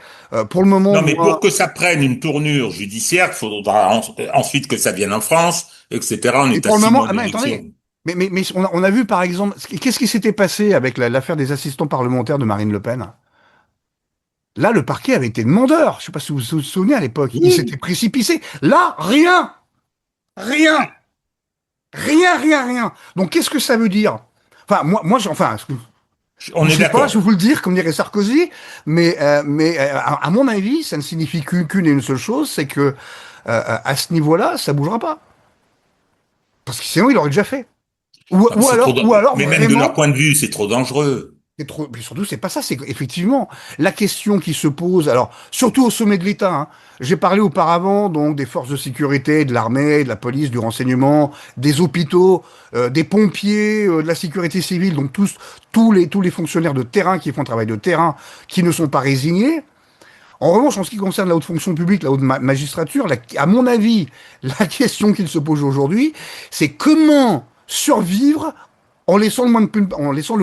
Pour le moment, Non, mais pour moi. que ça prenne une tournure judiciaire, il faudra ensuite que ça vienne en France, etc. On Et est à pour le six moment, mois ah mais d'élection. attendez, mais on a vu par exemple, qu'est-ce qui s'était passé avec l'affaire des assistants parlementaires de Marine Le Pen? Là, le parquet avait été demandeur. Je sais pas si vous vous souvenez à l'époque, il s'était Oui, précipité. Là, rien, rien, rien. Donc qu'est-ce que ça veut dire? Enfin, enfin, on je est sais pas, je vais d'accord. vous le dire, comme dirait Sarkozy, à mon avis, ça ne signifie qu'une et une seule chose, c'est que à ce niveau-là, ça bougera pas. Parce que sinon, il aurait déjà fait. Non, mais Ou alors mais même de leur vraiment, point de vue, c'est trop dangereux. c'est trop, mais surtout, c'est pas ça, c'est effectivement la question qui se pose, alors, surtout au sommet de l'État, hein. J'ai parlé auparavant, donc, des forces de sécurité, de l'armée, de la police, du renseignement, des hôpitaux, des pompiers, de la sécurité civile, donc tous les fonctionnaires de terrain qui font un travail de terrain, qui ne sont pas résignés. En revanche, en ce qui concerne la haute fonction publique, la haute magistrature, à mon avis, la question qu'il se pose aujourd'hui, c'est comment survivre en laissant le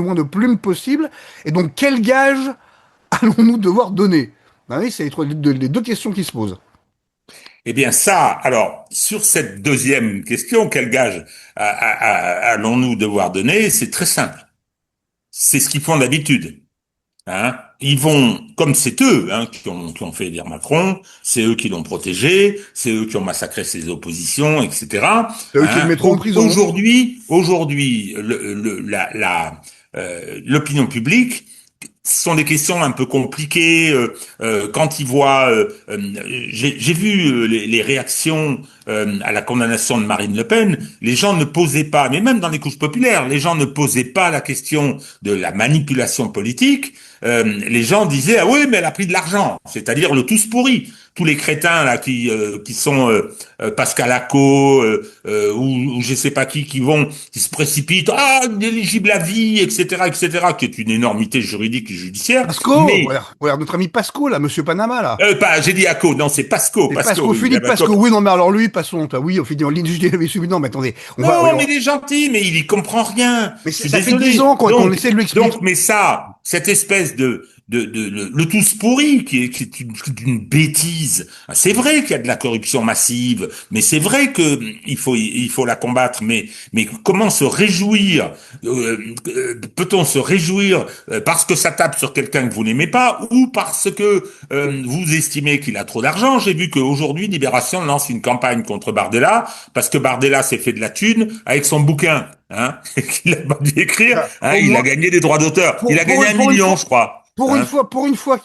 moins de plumes possible. Et donc, quel gage allons-nous devoir donner? Ben oui, c'est les deux questions qui se posent. Eh bien ça, alors, sur cette deuxième question, quel gage allons-nous devoir donner? C'est très simple. C'est ce qu'ils font d'habitude. Hein. Ils vont, comme c'est eux qui ont fait élire Macron, c'est eux qui l'ont protégé, c'est eux qui ont massacré ses oppositions, etc. C'est eux qui le Hein. mettront en prison. Aujourd'hui, l'opinion publique, ce sont des questions un peu compliquées. Quand ils voient, j'ai vu les réactions à la condamnation de Marine Le Pen. Les gens ne posaient pas, mais même dans les couches populaires, les gens ne posaient pas la question de la manipulation politique. Les gens disaient ah oui mais elle a pris de l'argent, c'est-à-dire le tous pourri. Tous les crétins là qui sont Pascal Acco ou je sais pas qui se précipitent ah inéligible à vie etc qui est une énormité juridique et judiciaire Pasco, mais voilà, notre ami Pasco, là, Monsieur Panama, là. pas j'ai dit Acco non c'est Pasco C'est Pasco Pasco, oui Philippe Pasco. Oui, non, mais alors lui, passons. Oui, au final, je l'avais suivi. Non, mais attendez, non mais il est gentil mais il y comprend rien mais je suis ça fait 10 désolé ans qu'on essaie de lui expliquer. donc mais ça cette espèce de le tous pourri qui est une bêtise. C'est vrai qu'il y a de la corruption massive, mais c'est vrai que il faut la combattre. Mais comment se réjouir peut-on se réjouir parce que ça tape sur quelqu'un que vous n'aimez pas ou parce que vous estimez qu'il a trop d'argent? J'ai vu qu'aujourd'hui Libération lance une campagne contre Bardella parce que Bardella s'est fait de la thune avec son bouquin. Hein, qu'il a pas dû écrire, hein, Au il a moins, gagné des droits d'auteur. Il a gagné un pour une million, fois, je crois. Hein. Pour une fois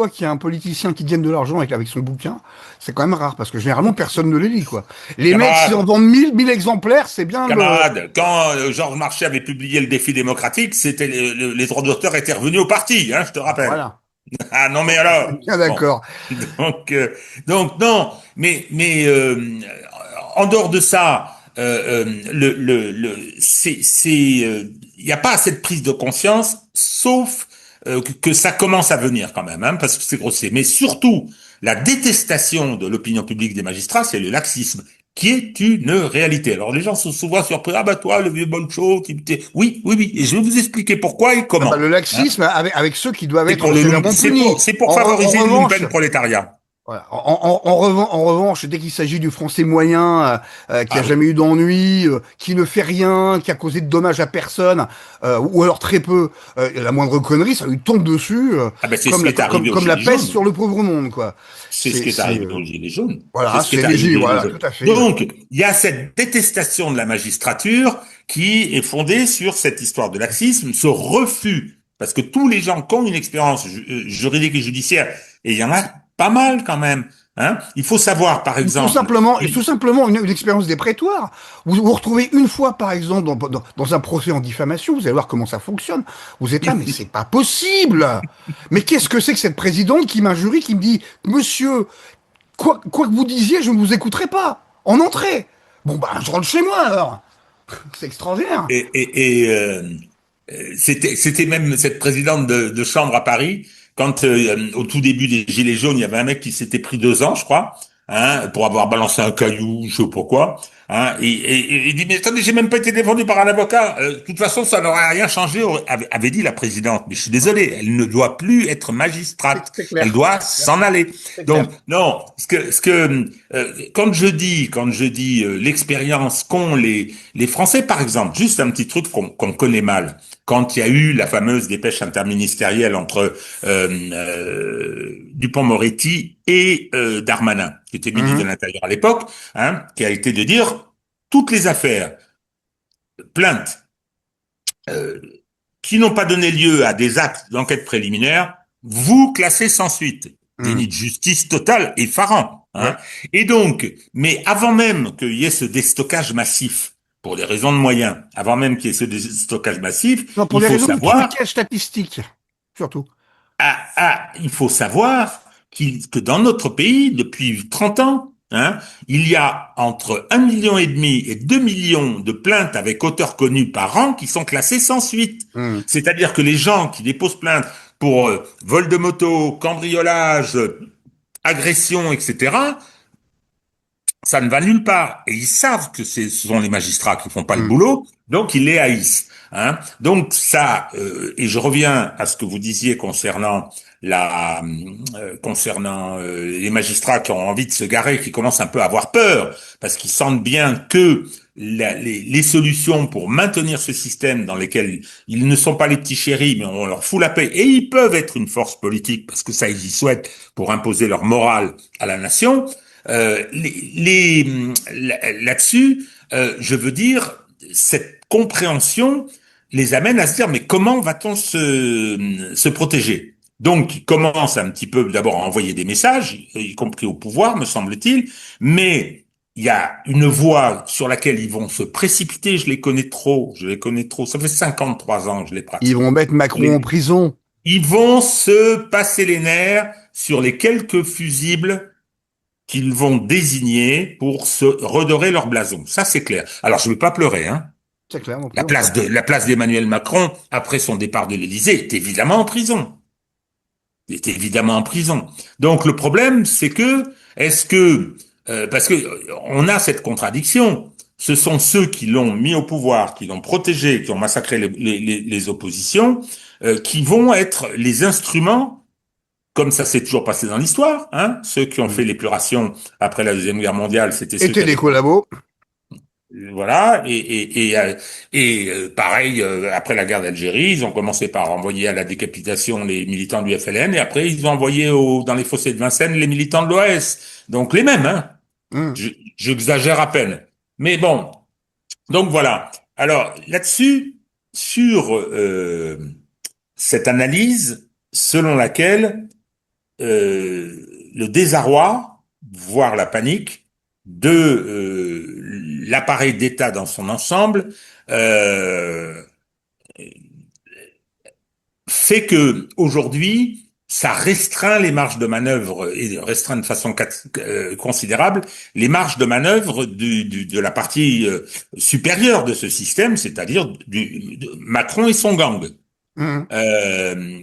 qu'il y a un politicien qui gagne de l'argent avec son bouquin, c'est quand même rare parce que généralement personne ne les lit, quoi. Les mecs, s'ils en Camarade, vendent 1000 exemplaires, c'est bien le. camarade, quand Georges Marchais avait publié le défi démocratique, c'était les droits d'auteur étaient revenus au parti, hein, je te rappelle. Voilà. Ah non mais On est alors, bien bon, d'accord. donc non, mais en dehors de ça, il n'y a pas assez de prise de conscience, sauf que ça commence à venir quand même, hein, parce que c'est grossier. Mais surtout, la détestation de l'opinion publique des magistrats, c'est le laxisme, qui est une réalité. Alors les gens sont souvent surpris, ah bah toi, le vieux boncho, oui, oui, oui, et je vais vous expliquer pourquoi et Ah bah, comment. le Hein. laxisme avec ceux qui doivent être sévèrement punis. C'est pour En favoriser le revanche, lumpenprolétariat. voilà. En revanche, dès qu'il s'agit du français moyen, qui a Ah oui. jamais eu d'ennui, qui ne fait rien, qui a causé de dommages à personne, ou alors très peu, la moindre connerie, ça lui tombe dessus, Ah ben c'est ce qui est arrivé aux comme la Gilets peste jaunes. sur le pauvre monde, quoi. C'est ce qui est C'est, arrivé aux Gilets jaunes. C'est voilà, ce qui c'est est arrivé aux léger, Gilets voilà, jaunes. tout à fait. Donc, il y a cette détestation de la magistrature qui est fondée sur cette histoire de laxisme, ce refus. Parce que tous les gens qui ont une expérience juridique et judiciaire, et il y en a pas mal quand même, hein, il faut savoir, par exemple, Tout simplement une expérience des prétoires. Vous retrouvez une fois, par exemple, dans un procès en diffamation, vous allez voir comment ça fonctionne. Vous êtes là, mais c'est pas possible. Mais qu'est-ce que c'est que cette présidente qui m'injurie, qui me dit, monsieur, quoi que vous disiez, je ne vous écouterai pas. En entrée. Bon, bah, je rentre chez moi, alors. C'est extraordinaire. C'était même cette présidente de chambre à Paris, quand au tout début des Gilets jaunes, il y avait un mec qui s'était pris 2 ans, je crois, hein, pour avoir balancé un caillou, je sais pas quoi. Hein, il dit, mais attendez, j'ai même pas été défendu par un avocat. De toute façon, ça n'aurait rien changé, avait dit la présidente. Mais je suis désolé, elle ne doit plus être magistrate. C'est Elle clair. doit s'en aller. C'est clair. Donc, non, quand je dis l'expérience qu'ont les Français, par exemple, juste un petit truc qu'on connaît mal. Quand il y a eu la fameuse dépêche interministérielle entre Dupond-Moretti et Darmanin, qui était ministre de Mhm. l'Intérieur à l'époque, hein, qui a été de dire toutes les affaires, plaintes, euh, qui n'ont pas donné lieu à des actes d'enquête préliminaire, vous classez sans suite. Déni Mhm. de justice total, effarant. Ouais. Hein. Et donc, mais avant même qu'il y ait ce déstockage massif, pour des raisons de moyens, avant même qu'il y ait ce déstockage massif, Non, pour il des faut raisons de savoir, trucage statistique, surtout. il faut savoir que dans notre pays, depuis 30 ans, hein, il y a entre 1,5 million et 2 millions de plaintes avec auteurs connus par an qui sont classées sans suite. Mhm. C'est-à-dire que les gens qui déposent plainte pour vol de moto, cambriolage, agression, etc., ça ne va nulle part. Et ils savent que ce sont les magistrats qui font pas le Mhm. boulot, donc ils les haïssent. Hein. Donc ça, et je reviens à ce que vous disiez concernant les magistrats qui ont envie de se garer, qui commencent un peu à avoir peur, parce qu'ils sentent bien que les solutions pour maintenir ce système dans lesquels ils ne sont pas les petits chéris, mais on leur fout la paix, et ils peuvent être une force politique, parce que ça, ils y souhaitent pour imposer leur morale à la nation, là-dessus, je veux dire, cette compréhension les amène à se dire, mais comment va-t-on se protéger? Donc, ils commencent un petit peu d'abord à envoyer des messages, y compris au pouvoir, me semble-t-il, mais il y a une voie sur laquelle ils vont se précipiter, je les connais trop, ça fait 53 ans que je les Ils pratique. vont mettre Macron en prison. Ils vont se passer les nerfs sur les quelques fusibles qu'ils vont désigner pour se redorer leur blason. Ça, c'est clair. Alors, je ne vais pas pleurer, hein. C'est clair non plus. La place d'Emmanuel Macron, après son départ de l'Élysée, est évidemment en prison. Il est évidemment en prison. Donc, le problème, c'est parce que on a cette contradiction. Ce sont ceux qui l'ont mis au pouvoir, qui l'ont protégé, qui ont massacré les oppositions, qui vont être les instruments comme ça s'est toujours passé dans l'histoire, hein. Ceux qui ont fait Mhm. l'épuration après la Deuxième Guerre mondiale, c'était ceux qui Étaient des avaient collabos. voilà, pareil, après la guerre d'Algérie, ils ont commencé par envoyer à la décapitation les militants du FLN, et après ils ont envoyé dans les fossés de Vincennes les militants de l'OS. Donc les mêmes, hein. Mhm. J'exagère à peine. Mais bon, donc voilà. Alors là-dessus, sur cette analyse, selon laquelle le désarroi, voire la panique, de l'appareil d'État dans son ensemble euh, fait que aujourd'hui, ça restreint les marges de manœuvre et restreint de façon considérable les marges de manœuvre de la partie supérieure de ce système, c'est-à-dire de Macron et son gang. Mmh. Euh,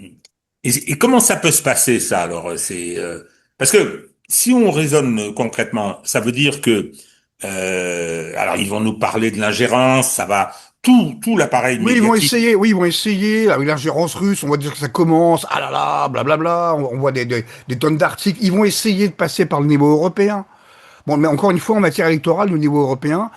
et comment ça peut se passer ça alors? C'est parce que si on raisonne concrètement, ça veut dire que alors ils vont nous parler de l'ingérence, ça va tout l'appareil médiatique. Oui, ils vont essayer, avec l'ingérence russe, on va dire que ça commence, ah là là, blablabla, on voit des tonnes d'articles, ils vont essayer de passer par le niveau européen. Bon, mais encore une fois, en matière électorale, au niveau européen,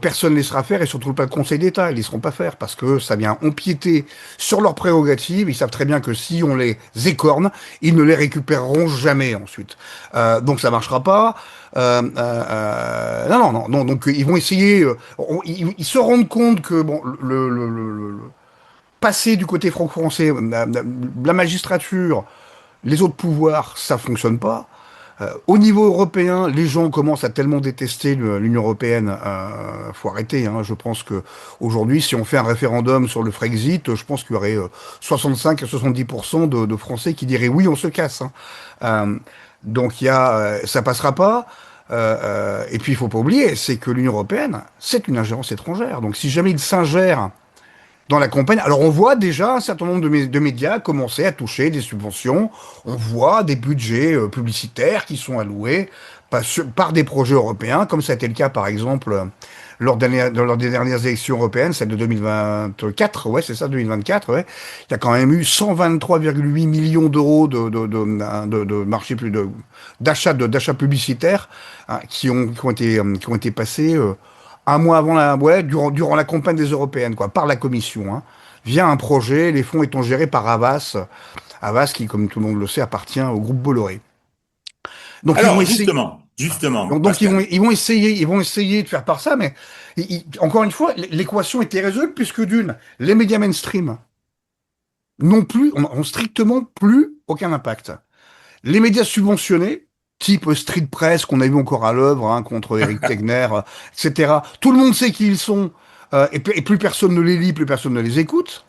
personne ne laissera faire, et surtout pas le Conseil d'État, ils ne laisseront pas faire, parce que ça vient empiéter sur leurs prérogatives, ils savent très bien que si on les écorne, ils ne les récupéreront jamais ensuite. Donc ça marchera pas. Non, donc ils vont essayer, ils se rendent compte que bon, passer du côté franco-français, la magistrature, les autres pouvoirs, ça fonctionne pas. Au niveau européen, les gens commencent à tellement détester l'Union européenne, faut arrêter. Hein. Je pense que aujourd'hui, si on fait un référendum sur le Frexit, je pense qu'il y aurait 65 à 70% de Français qui diraient oui, on se casse. Hein. Donc il y a, ça passera pas. Et puis il faut pas oublier, c'est que l'Union européenne, c'est une ingérence étrangère. Donc si jamais ils s'ingèrent dans la campagne. Alors on voit déjà un certain nombre de médias commencer à toucher des subventions. On voit des budgets publicitaires qui sont alloués par des projets européens, comme ça a été le cas par exemple lors des dernières élections européennes, celle de 2024, ouais c'est ça, 2024, ouais. Il y a quand même eu 123,8 millions d'euros de marché d'achats publicitaires hein, qui ont été passés un mois avant durant la campagne des européennes, quoi, par la Commission, hein, via un projet. Les fonds étant gérés par Havas, Havas qui, comme tout le monde le sait, appartient au groupe Bolloré. Donc ils vont Alors essayer. justement, Donc Pascal. ils vont essayer de faire par ça, mais encore une fois, l'équation était résolue puisque d'une, les médias mainstream non plus, ont strictement plus aucun impact. Les médias subventionnés, type Street Press qu'on a vu encore à l'œuvre hein, contre Eric Tegner, etc. Tout le monde sait qui ils sont et plus personne ne les lit, plus personne ne les écoute.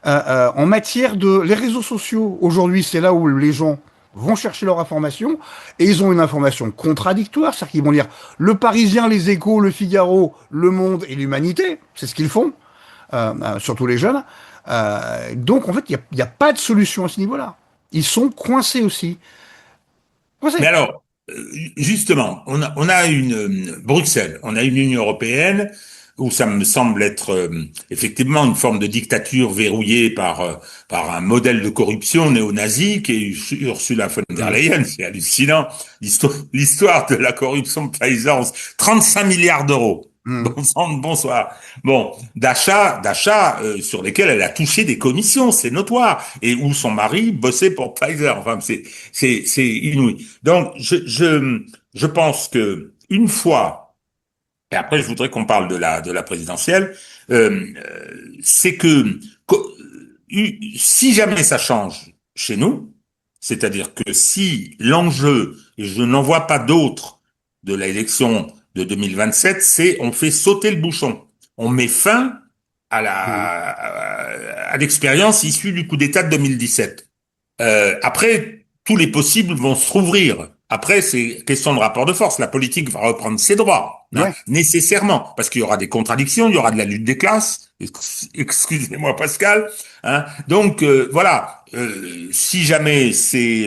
En matière de les réseaux sociaux, aujourd'hui c'est là où les gens vont chercher leur information et ils ont une information contradictoire, c'est-à-dire qu'ils vont lire Le Parisien, Les Échos, Le Figaro, Le Monde et l'Humanité, c'est ce qu'ils font, surtout les jeunes. Donc en fait, il y a pas de solution à ce niveau-là. Ils sont coincés aussi. Mais Coincés. alors, justement, on a une Bruxelles, on a une Union européenne où ça me semble être effectivement une forme de dictature verrouillée par un modèle de corruption néo-nazi qui est Ursula von der Mm. Leyen. C'est hallucinant. L'histoire de la corruption de Pfizer, 35 milliards d'euros. Mm. Bon sang de bonsoir. Bon, d'achats sur lesquels elle a touché des commissions, c'est notoire, et où son mari bossait pour Pfizer. Enfin, c'est inouï. Donc, je pense que une fois, et après je voudrais qu'on parle de la présidentielle, c'est que si jamais ça change chez nous, c'est-à-dire que si l'enjeu, et je n'en vois pas d'autre de l'élection de 2027, c'est on fait sauter le bouchon, on met fin Mm. à l'expérience issue du coup d'État de 2017. Après, tous les possibles vont se rouvrir. Après, c'est question de rapport de force. La politique va reprendre ses droits, hein, Ouais. nécessairement, parce qu'il y aura des contradictions, il y aura de la lutte des classes. Excusez-moi, Pascal. Hein. Donc voilà, si jamais c'est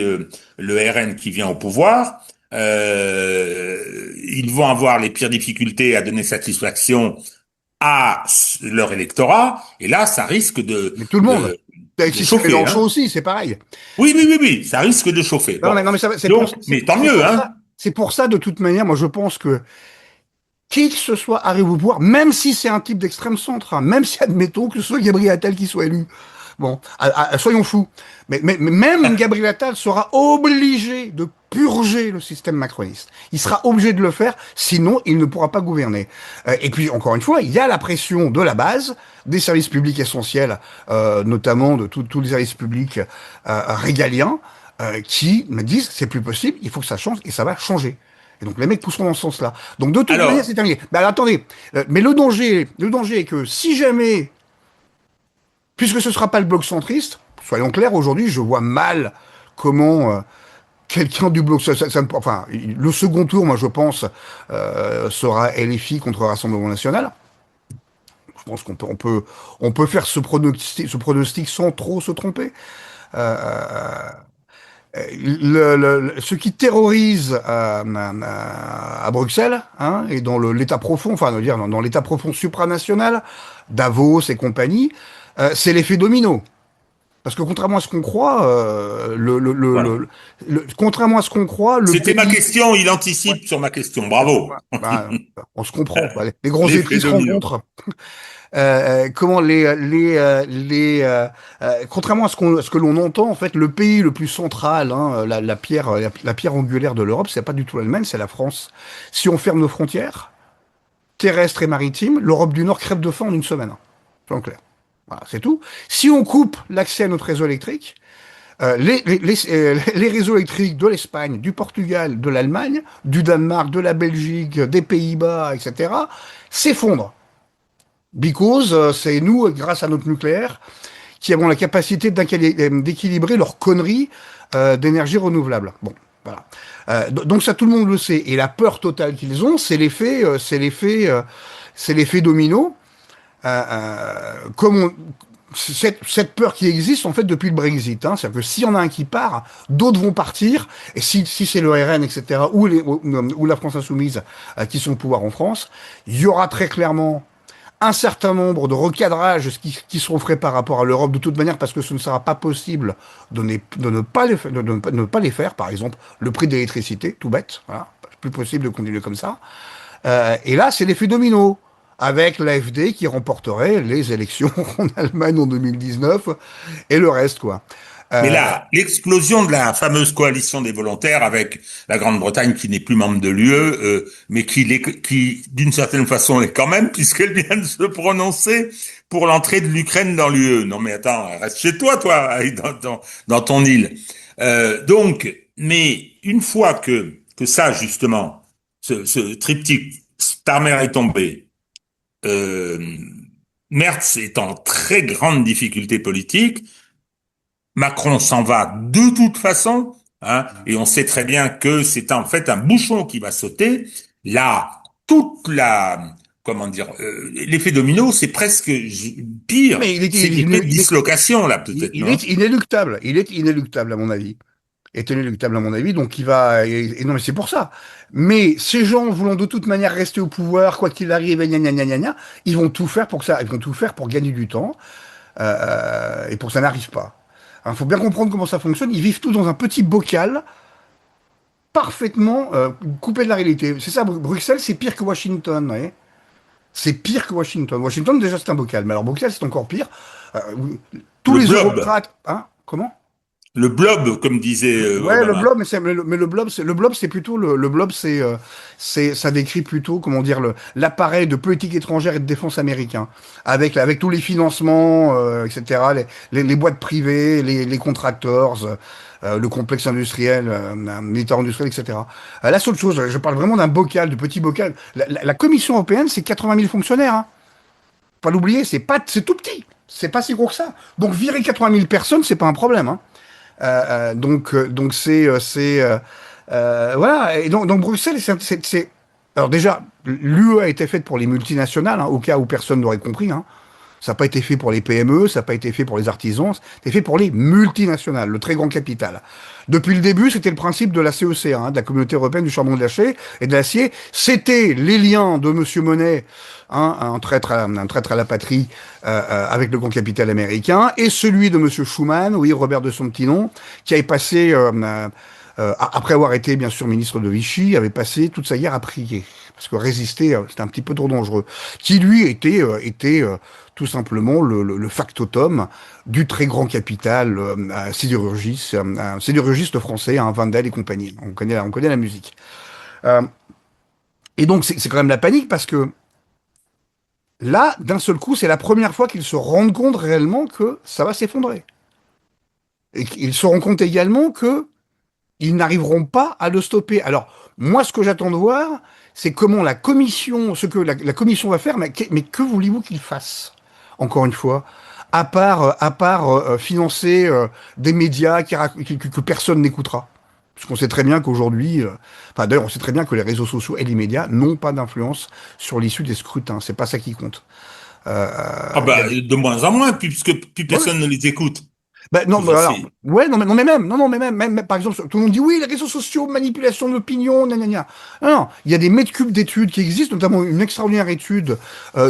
le RN qui vient au pouvoir, ils vont avoir les pires difficultés à donner satisfaction à leur électorat, et là, ça risque Mais tout le monde. de Si c'est chauffer. Mélenchon Hein. aussi, c'est pareil. Oui, ça risque de chauffer. Non, Bon, mais donc, mais tant mieux, hein. c'est pour ça, de toute manière, moi je pense que qui que ce soit arrive au pouvoir, même si c'est un type d'extrême centre, hein, même si admettons que ce soit Gabriel Attal qui soit élu, Bon, soyons fous. Mais même Gabriel Attal sera obligé de purger le système macroniste. Il sera obligé de le faire, sinon il ne pourra pas gouverner. Et puis, encore une fois, il y a la pression de la base, des services publics essentiels, notamment de tous les services publics régaliens, qui me disent c'est plus possible, il faut que ça change, et ça va changer. Et donc les mecs pousseront dans ce sens-là. Donc de toute manière, c'est terminé. Ben, alors, attendez, mais le danger est que si jamais, puisque ce ne sera pas le bloc centriste, soyons clairs, aujourd'hui, je vois mal comment quelqu'un du bloc, enfin, le second tour, moi je pense, sera LFI contre Rassemblement National. Je pense on peut faire ce pronostic sans trop se tromper. Euh, ce qui terrorise à Bruxelles, hein, et dans l'État profond, enfin, dire dans l'État profond supranational, Davos et compagnie, c'est l'effet domino. Parce que contrairement à ce qu'on croit, Voilà. contrairement à ce qu'on croit, le C'était ma pays, question, il ouais, anticipe sur ma question. Bravo. bah, on se comprend. Bah, les grands L'effet esprits se domino. rencontrent. Comment contrairement à ce que l'on entend, en fait, le pays le plus central, hein, la pierre angulaire de l'Europe, c'est pas du tout l'Allemagne, c'est la France. Si on ferme nos frontières terrestres et maritimes, l'Europe du Nord crève de faim en une semaine. C'est clair. Voilà, c'est tout. Si on coupe l'accès à notre réseau électrique, les réseaux électriques de l'Espagne, du Portugal, de l'Allemagne, du Danemark, de la Belgique, des Pays-Bas, etc., s'effondrent. Because c'est nous, grâce à notre nucléaire, qui avons la capacité d'équilibrer leurs conneries d'énergie renouvelable. Bon, voilà. Donc ça, tout le monde le sait. Et la peur totale qu'ils ont, c'est l'effet domino. Comme cette peur qui existe en fait depuis le Brexit, hein, c'est-à-dire que s'il y en a un qui part, d'autres vont partir, et si c'est le RN, etc., ou la France insoumise qui sont au pouvoir en France, il y aura très clairement un certain nombre de recadrages qui seront faits par rapport à l'Europe de toute manière parce que ce ne sera pas possible de ne pas les faire. Par exemple, le prix de l'électricité, tout bête, voilà, c'est plus possible de continuer comme ça. Et là, c'est l'effet domino avec l'AfD qui remporterait les élections en Allemagne en 2019 et le reste, quoi. Mais Euh, là, l'explosion de la fameuse coalition des volontaires avec la Grande-Bretagne qui n'est plus membre de l'UE, mais qui d'une certaine façon l'est quand même, puisqu'elle vient de se prononcer pour l'entrée de l'Ukraine dans l'UE. Non mais attends, reste chez toi, dans ton île. Donc, mais une fois que ça, justement, ce triptyque, Starmer est tombé, euh, Merz est en très grande difficulté politique, Macron s'en va de toute façon, hein, et on sait très bien que c'est en fait un bouchon qui va sauter. Là, comment dire, l'effet domino, c'est presque pire. mais C'est l'effet de dislocation là, peut-être, il non? est inéluctable. Il est inéluctable à mon avis. Est inéluctable à mon avis, donc il va. Et non, mais c'est pour ça. Mais ces gens voulant de toute manière rester au pouvoir, quoi qu'il arrive, et gna gna gna gna gna, ils vont tout faire pour que ça. Ils vont tout faire pour gagner du temps et pour que ça n'arrive pas. Il faut bien comprendre comment ça fonctionne. Ils vivent tous dans un petit bocal parfaitement coupé de la réalité. C'est ça, Bruxelles, c'est pire que Washington, vous voyez. C'est pire que Washington. Washington, déjà, c'est un bocal. Mais alors, Bruxelles, c'est encore pire. Euh, tous Le les blob, eurocrates. Hein? Comment? le blob, comme disait Ouais, le Obama. blob, mais le blob, c'est plutôt le blob, ça décrit plutôt, comment dire, l'appareil de politique étrangère et de défense américain, avec tous les financements, etc., les boîtes privées, les contractors, le complexe industriel, militaire industriel, etc. La seule chose, je parle vraiment d'un bocal, de petit bocal. La Commission européenne, c'est 80 000 fonctionnaires, hein. Pas l'oublier, c'est tout petit. C'est pas si gros que ça. Donc virer 80 000 personnes, c'est pas un problème, hein. Donc voilà. Et donc Bruxelles, alors déjà, l'UE a été faite pour les multinationales, hein, au cas où personne n'aurait compris, hein. Ça n'a pas été fait pour les PME, ça n'a pas été fait pour les artisans, c'était fait pour les multinationales, le très grand capital. Depuis le début, c'était le principe de la CEC, hein, de la Communauté européenne du charbon et de l'acier. C'était les liens de Monsieur Monet, hein, un traître à la patrie, avec le grand capital américain, et celui de Monsieur Schuman, oui, Robert de son petit nom, qui avait passé, après avoir été bien sûr ministre de Vichy, avait passé toute sa guerre à prier. parce que résister, c'était un petit peu trop dangereux, qui lui était tout simplement le factotum du très grand capital sidérurgiste français, hein, Wendel et compagnie. On connaît la musique. Euh, et donc c'est quand même la panique parce que là, d'un seul coup, c'est la première fois qu'ils se rendent compte réellement que ça va s'effondrer. Et qu'ils se rendent compte également que ils n'arriveront pas à le stopper. Alors, moi, ce que j'attends de voir, c'est comment la commission, ce que la commission va faire, mais que voulez-vous qu'il fasse? Encore une fois, à part financer des médias que personne n'écoutera. Parce qu'on sait très bien qu'aujourd'hui, enfin d'ailleurs, on sait très bien que les réseaux sociaux et les médias n'ont pas d'influence sur l'issue des scrutins. C'est pas ça qui compte. Ah Il y a bah, des... de moins en moins, puisque plus Ouais, personne ne les écoute. ben non, mais alors, C'est, ouais, non, mais même, non, non, mais même, par exemple, tout le monde dit oui, les réseaux sociaux, manipulation de l'opinion, gna, gna, gna. Non, non, il y a des mètres cubes d'études qui existent, notamment une extraordinaire étude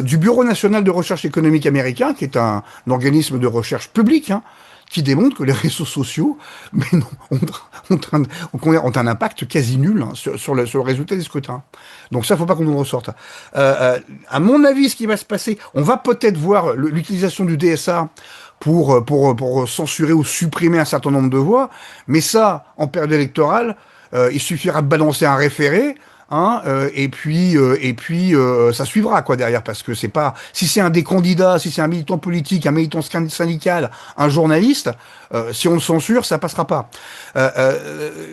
du Bureau national de recherche économique américain, qui est un organisme de recherche public, hein, qui démontre que les réseaux sociaux, mais non, ont un impact quasi nul, hein, sur le résultat des scrutins. Donc ça, faut pas qu'on nous le ressorte. À mon avis, ce qui va se passer, on va peut-être voir l'utilisation du DSA pour censurer ou supprimer un certain nombre de voix. Mais ça, en période électorale, il suffira de balancer un référé, hein, et puis ça suivra quoi derrière, parce que c'est pas si c'est un des candidats, si c'est un militant politique, un militant syndical, un journaliste, si on le censure, ça passera pas.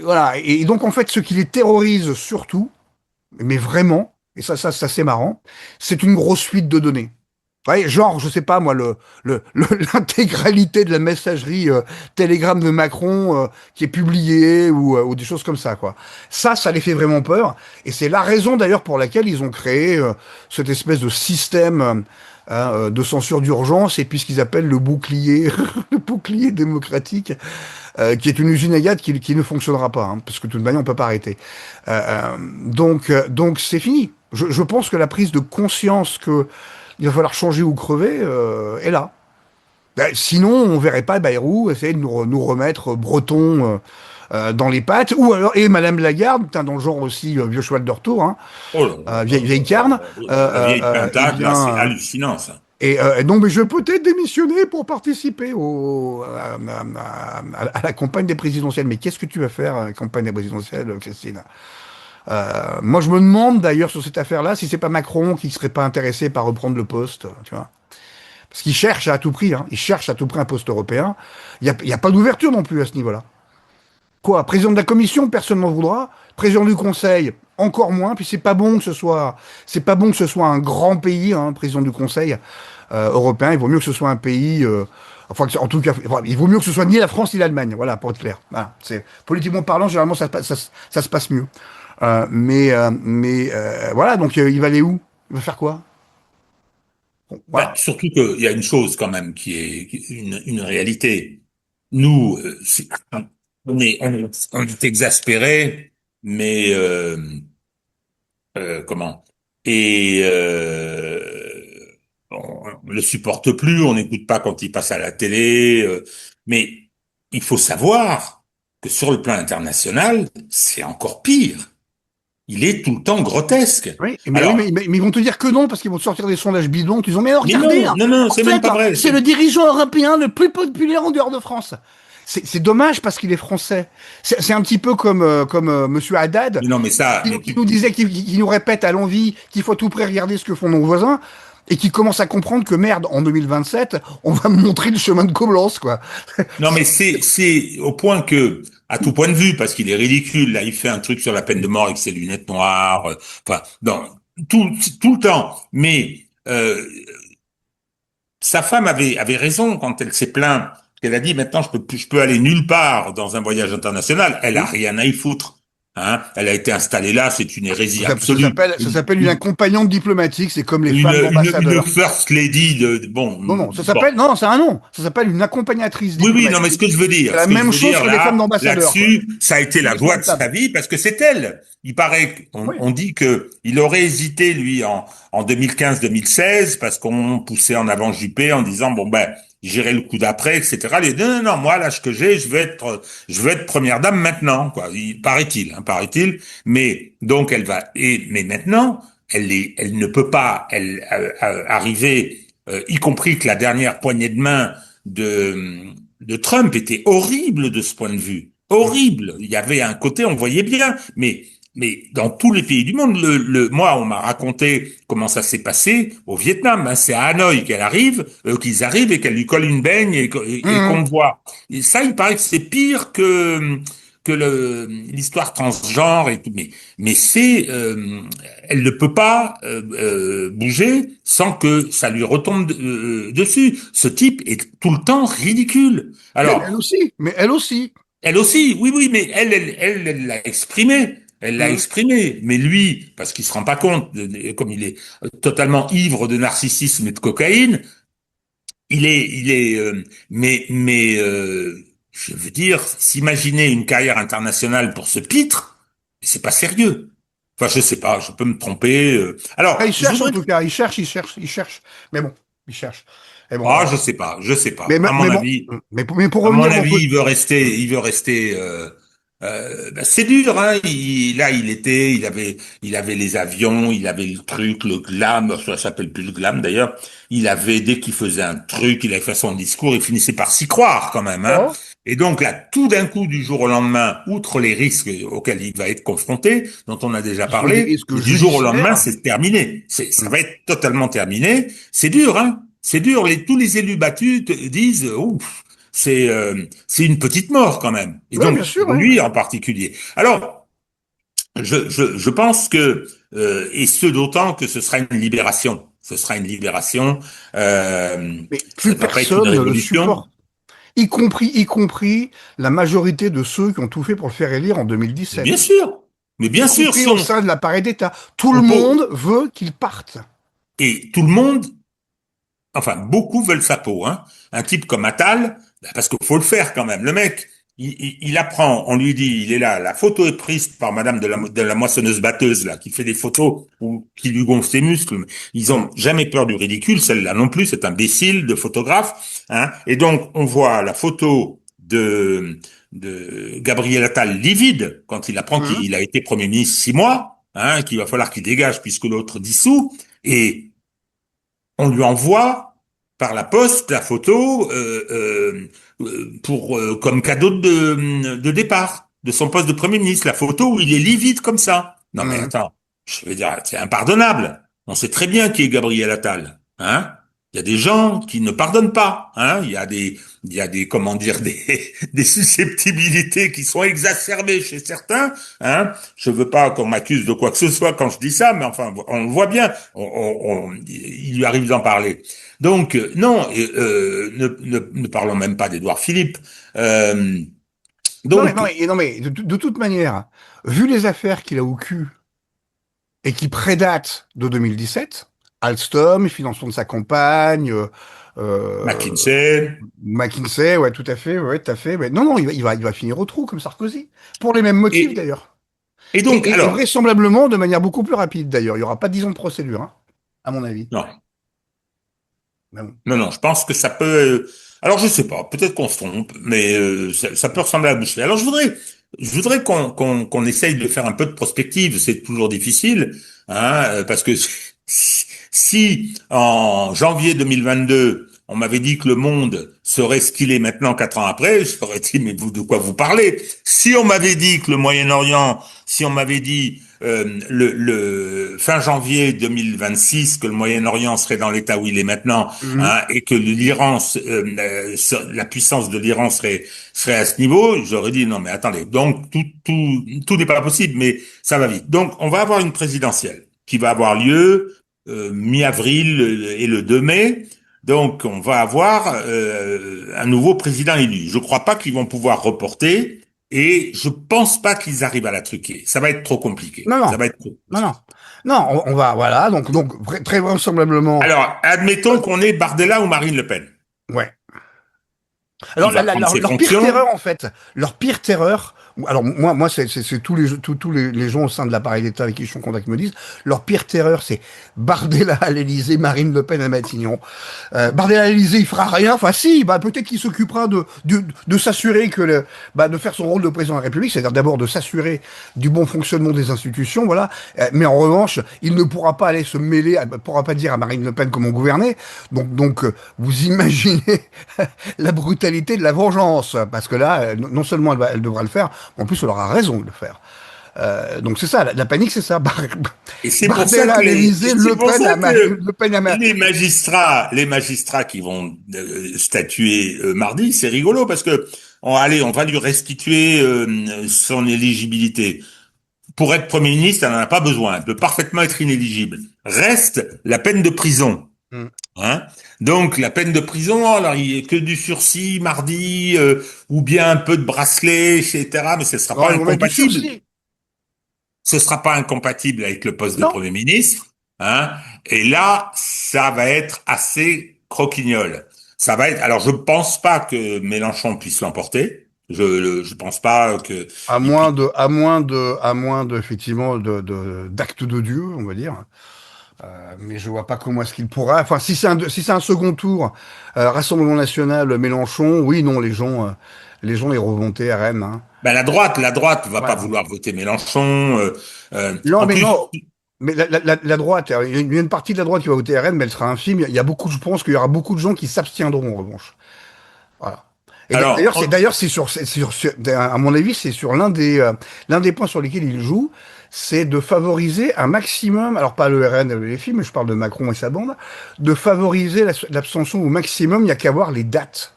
Voilà. Et donc en fait, ce qui les terrorise surtout, mais vraiment, et ça c'est marrant, c'est une grosse fuite de données. Ouais, genre, je sais pas moi, l'intégralité de la messagerie Telegram de Macron qui est publiée ou des choses comme ça, quoi. Ça les fait vraiment peur. Et c'est la raison d'ailleurs pour laquelle ils ont créé cette espèce de système de censure d'urgence et puis ce qu'ils appellent le bouclier, le bouclier démocratique, qui est une usine à gaz qui ne fonctionnera pas, hein, parce que de toute manière on peut pas arrêter. Donc c'est fini. Je pense que la prise de conscience que il va falloir changer ou crever, est là. Ben, sinon, on verrait pas Bayrou essayer de nous remettre Breton dans les pattes, ou alors, et Madame Lagarde, putain, dans le genre aussi vieux cheval de retour, hein, oh là vieille carne, la vieille eh pintade, là, c'est bien, hallucinant, ça. donc, mais je vais peut-être démissionner pour participer à la campagne des présidentielles. Mais qu'est-ce que tu vas faire à la campagne des présidentielles, Christine? Moi, je me demande d'ailleurs sur cette affaire-là si c'est pas Macron qui serait pas intéressé par reprendre le poste, tu vois. Parce qu'il cherche à tout prix, hein, il cherche à tout prix un poste européen. Il y a pas d'ouverture non plus à ce niveau-là. Quoi, président de la Commission, personne n'en voudra. Président du Conseil, encore moins. Puis c'est pas bon que ce soit un grand pays, hein, président du Conseil européen. Il vaut mieux que ce soit un pays, enfin, en tout cas, il vaut mieux que ce soit ni la France ni l'Allemagne. Voilà, pour être clair. Voilà, c'est politiquement parlant, généralement ça se passe mieux. Mais voilà, donc il va aller où? Il va faire quoi? Bon, Bah, voilà. surtout qu'il y a une chose quand même qui est une réalité. Nous, on est exaspérés, mais comment? Et on le supporte plus, on n'écoute pas quand il passe à la télé. Mais il faut savoir que sur le plan international, c'est encore pire. Il est tout le temps grotesque. Oui, Alors, mais ils vont te dire que non, parce qu'ils vont te sortir des sondages bidons. Ils disent, mais non, mais regardez, non, hein, non, non, en c'est même fait, pas hein, vrai. c'est le dirigeant européen le plus populaire en dehors de France. C'est dommage parce qu'il est français. C'est un petit peu comme Monsieur Haddad, Mais non, mais ça, mais qui nous disait, qui nous répète à l'envi qu'il faut à tout prix regarder ce que font nos voisins, et qui commence à comprendre que merde, en 2027, on va me montrer le chemin de Coblence, quoi. non, mais c'est au point que, à tout point de vue, parce qu'il est ridicule, là, il fait un truc sur la peine de mort avec ses lunettes noires, enfin, non, tout le temps. Mais sa femme avait raison quand elle s'est plainte. Elle a dit maintenant je peux aller nulle part dans un voyage international. Elle a Oui. rien à y foutre. Hein, elle a été installée là, c'est une hérésie absolue. Ça s'appelle une accompagnante diplomatique. C'est comme les femmes Une d'ambassadeurs. first lady bon, Non, non, ça bon. s'appelle, non, c'est un nom. Ça s'appelle une accompagnatrice Oui, oui, non, mais ce diplomatique. que je veux C'est dire, la ce que je même veux chose dire que les femmes là, d'ambassadeurs, quoi. là-dessus, ça a été la joie de sa Épouvantable. vie parce que c'est elle. Il paraît qu'on Oui. on dit que il aurait hésité lui en 2015-2016 parce qu'on poussait en avant Juppé en disant bon ben j'irai le coup d'après, etc. Elle dit, non, non, moi, l'âge que j'ai, je veux être première dame maintenant, quoi. Paraît-il, hein, paraît-il. Mais, donc, mais maintenant, elle ne peut pas, arriver, y compris que la dernière poignée de main de Trump était horrible de ce point de vue. Horrible. Il y avait un côté, on voyait bien, mais dans tous les pays du monde, moi, on m'a raconté comment ça s'est passé au Vietnam. Hein, c'est à Hanoï qu'ils arrivent et qu'elle lui colle une baigne et qu'on Hum, le voit. Et ça, il paraît que c'est pire que l'histoire transgenre et tout. Mais elle ne peut pas bouger sans que ça lui retombe dessus. Ce type est tout le temps ridicule. mais Alors, elle aussi. elle aussi, oui, oui, mais elle l'a exprimé. Elle l'a Hum. exprimé. Mais lui, parce qu'il se rend pas compte, comme il est totalement ivre de narcissisme et de cocaïne, je veux dire, s'imaginer une carrière internationale pour ce pitre, c'est pas sérieux. Enfin, je sais pas, je peux me tromper. Ah, il Alors, je cherche en voudrais, tout cas, il cherche. Mais bon, il cherche. Mais bon, je sais pas. À mon mais bon, avis, mais pour À mon revenir à mon avis, côté. il veut rester. C'est dur, hein. Là, il avait les avions, il avait le truc, le glam. Ça s'appelle plus le glam d'ailleurs. Dès qu'il faisait un truc, il avait fait son discours, il finissait par s'y croire quand même, hein. Oh, Et donc là, tout d'un coup, du jour au lendemain, outre les risques auxquels il va être confronté, dont on a déjà qui sont des parlé, risques du jour au lendemain, judiciaires. c'est terminé. Ça Hum. va être totalement terminé. C'est dur, hein. C'est dur. Tous les élus battus disent, ouf, c'est une petite mort quand même. Et Ouais, bien donc sûr, pour ouais. lui en particulier. Alors je pense que et ce d'autant que ce sera une libération. Ce sera une libération. Mais Ça plus ne va pas être une personne ne le révolution. supporte. Y compris la majorité de ceux qui ont tout fait pour le faire élire en Mais bien 2017. sûr. Mais Y bien sûr, compris au sein de l'appareil d'État. Tout le on peut, monde veut qu'il parte. et tout le monde, enfin, beaucoup veulent sa peau, hein. Un type comme Attal, parce qu'il faut le faire quand même. Le mec, il apprend, on lui dit, il est là, la photo est prise par Madame de la moissonneuse batteuse là, qui fait des photos ou qui lui gonfle ses muscles. Ils Hum, ont jamais peur du ridicule, celle-là non plus, c'est imbécile de photographe, hein. Et donc on voit la photo de Gabriel Attal livide quand il apprend hum, qu'il a été Premier ministre 6 mois, hein, qu'il va falloir qu'il dégage puisque l'autre dissout. Et on lui envoie par la poste la photo comme cadeau de départ de son poste de Premier ministre. La photo où il est livide comme ça. Non mais hum. attends, je veux dire, c'est impardonnable. On sait très bien qui est Gabriel Attal, hein. Il y a des gens qui ne pardonnent pas, hein. Il y a des, comment dire, des susceptibilité qui sont exacerbées chez certains, hein. Je veux pas qu'on m'accuse de quoi que ce soit quand je dis ça, mais enfin, on le voit bien. Il lui arrive d'en parler. Donc, non, ne parlons même pas d'Édouard Philippe. Euh, donc, Non, mais de toute manière, vu les affaires qu'il a au cul et qui prédatent de 2017, Alstom, financement de sa campagne, euh, McKinsey, McKinsey, ouais, tout à fait. Mais non, il va finir au trou comme Sarkozy, pour les mêmes motifs et, d'ailleurs. et donc, Et alors, vraisemblablement de manière beaucoup plus rapide d'ailleurs. Il n'y aura pas 10 ans de procédure, hein, à mon avis. non, Mais bon. non, je pense que ça peut. Alors, je sais pas, peut-être qu'on se trompe, mais ça peut ressembler à Boucher. Alors, je voudrais qu'on essaye de faire un peu de prospective. C'est toujours difficile, hein, parce que si en janvier 2022 on m'avait dit que le monde serait ce qu'il est maintenant 4 ans après, je t'aurais dit mais vous de quoi vous parlez? Si on m'avait dit que le Moyen-Orient, si on m'avait dit le fin janvier 2026 que le Moyen-Orient serait dans l'état où il est maintenant, Mhm. hein, et que la puissance de l'Iran serait à ce niveau, j'aurais dit non mais attendez, donc tout n'est pas possible, mais ça va vite. Donc on va avoir une présidentielle qui va avoir lieu mi-avril et le 2 mai. Donc on va avoir un nouveau président élu. Je crois pas qu'ils vont pouvoir reporter. Et je pense pas qu'ils arrivent à la truquer. Ça va être trop compliqué. Non, Ça non, va être trop non, non. compliqué. Non, on va, voilà, très vraisemblablement, Alors, admettons qu'on ait Bardella ou Marine Le Pen. ouais. Alors, Il va prendre ses leur pire fonctions. terreur, en fait, leur pire terreur, Alors moi, c'est tous les gens au sein de l'appareil d'État avec qui je suis en contact qui me disent, leur pire terreur, c'est Bardella à l'Élysée, Marine Le Pen à Matignon. Bardella à l'Élysée, il fera rien. Enfin, si, bah peut-être qu'il s'occupera de s'assurer que de faire son rôle de président de la République, c'est-à-dire d'abord de s'assurer du bon fonctionnement des institutions, voilà. Mais en revanche, il ne pourra pas aller se mêler, ne pourra pas dire à Marine Le Pen comment gouverner. Donc, vous imaginez la brutalité de la vengeance, parce que là, non seulement elle devra le faire, mais en plus elle aura raison de le faire. Donc c'est ça, la panique, c'est ça. Et c'est pour ça Bardella que à l'Élysée, c'est pour ça que Le Pen à les magistrats qui vont statuer mardi, c'est rigolo parce que allez, on va lui restituer son éligibilité. Pour être Premier ministre, elle n'en a pas besoin. Elle peut parfaitement être inéligible. Reste la peine de prison. Hmm. Hein. Donc la peine de prison, alors il n'y a que du sursis mardi, ou bien un peu de bracelet, etc. Mais ce ne sera Non, pas ils vont mettre du incompatible. sursis. Ce sera pas incompatible avec le poste de Non. Premier ministre. Hein. Et là, ça va être assez croquignol. Ça va être. Alors je pense pas que Mélenchon puisse l'emporter. Je pense pas que il puisse. À moins de, effectivement, d'actes de Dieu, on va dire. Mais je vois pas comment est-ce qu'il pourra. Enfin, si c'est un second tour, Rassemblement National, Mélenchon, oui, non, les gens iront voter à Rennes, hein. Ben la droite va pas Voilà. vouloir voter Mélenchon. Non, En mais plus, non. Mais la droite, il y a une partie de la droite qui va voter RN, mais elle sera infime. Il y a beaucoup, je pense qu'il y aura beaucoup de gens qui s'abstiendront, en revanche. Voilà. Et alors, d'ailleurs, à mon avis, c'est sur l'un des points sur lesquels il joue, c'est de favoriser un maximum, alors pas le RN et les filles, mais je parle de Macron et sa bande, de favoriser l'abstention au maximum. Il n'y a qu'à voir les dates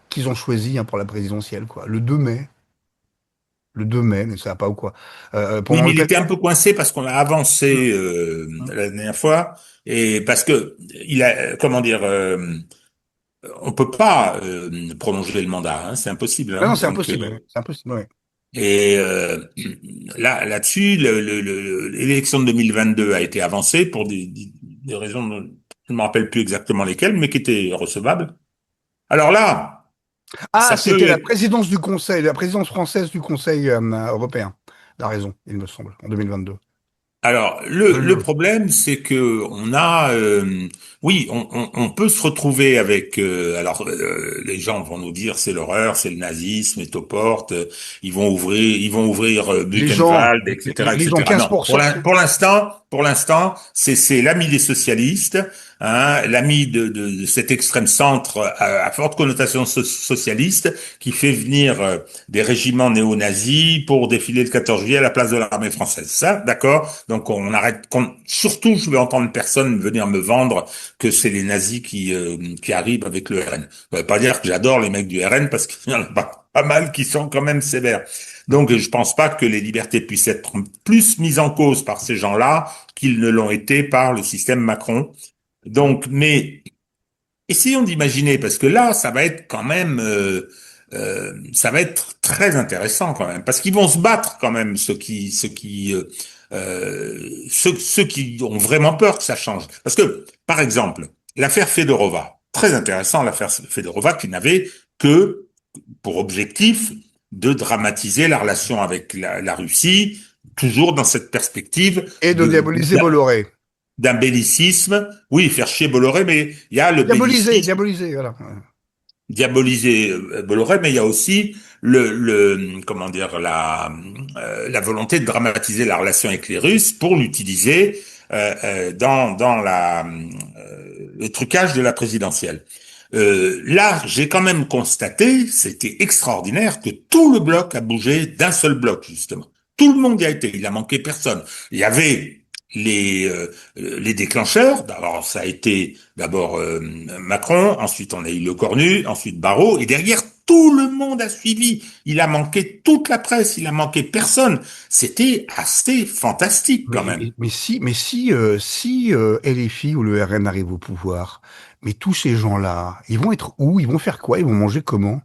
qu'ils ont choisies, hein, pour la présidentielle, quoi. Le 2 mai, mais ça va pas ou quoi. oui, Pendant mais le il était un peu coincé parce qu'on a avancé Hum. la dernière fois et parce que il a, comment dire, on peut pas prolonger le mandat, hein, c'est impossible. Ah Hein, non, c'est donc impossible. C'est impossible, ouais. et là-dessus, l'élection de 2022 a été avancée pour des raisons, je ne me rappelle plus exactement lesquelles, mais qui étaient recevables. Alors là, Ah, ça c'était peut. la présidence française du Conseil européen. La raison, il me semble, en 2022. Alors, le problème, c'est que oui, on peut se retrouver avec, les gens vont nous dire c'est l'horreur, c'est le nazisme est aux portes, ils vont ouvrir Les gens, Buchenwald, etc., les gens, etc. Non, 15%. pour l'instant, c'est l'ami des socialistes, hein, l'ami de cet extrême centre à forte connotation socialiste qui fait venir des régiments néo-nazis pour défiler le 14 juillet à la place de l'armée française. Ça, d'accord? Donc on arrête. Surtout, je vais entendre personne venir me vendre que c'est les nazis qui arrivent avec le RN. Ça veut pas dire que j'adore les mecs du RN parce qu'il y en a pas mal qui sont quand même sévères. Donc je pense pas que les libertés puissent être plus mises en cause par ces gens-là qu'ils ne l'ont été par le système Macron. Donc, mais essayons d'imaginer, parce que là, ça va être quand même, ça va être très intéressant quand même, parce qu'ils vont se battre quand même, ceux qui ont vraiment peur que ça change. Parce que, par exemple, l'affaire Fedorova, très intéressant, l'affaire Fedorova qui n'avait que pour objectif de dramatiser la relation avec la Russie, toujours dans cette perspective Et de diaboliser Bolloré. d'un bellicisme. Oui, faire chier Bolloré, mais il y a le bellicisme, Diaboliser, voilà. diaboliser Bolloré, mais il y a aussi comment dire, la volonté de dramatiser la relation avec les Russes pour l'utiliser dans le trucage de la présidentielle. Là, j'ai quand même constaté, c'était extraordinaire, que tout le bloc a bougé d'un seul bloc, justement. Tout le monde y a été, il a manqué personne. Il y avait les déclencheurs. Alors, ça a été d'abord Macron, ensuite on a eu Le Cornu, ensuite Barrot, et derrière, tout le monde a suivi. Il a manqué toute la presse, il a manqué personne. C'était assez fantastique quand même. Mais si LFI ou le RN arrive au pouvoir, mais tous ces gens-là, ils vont être où? Ils vont faire quoi? Ils vont manger comment?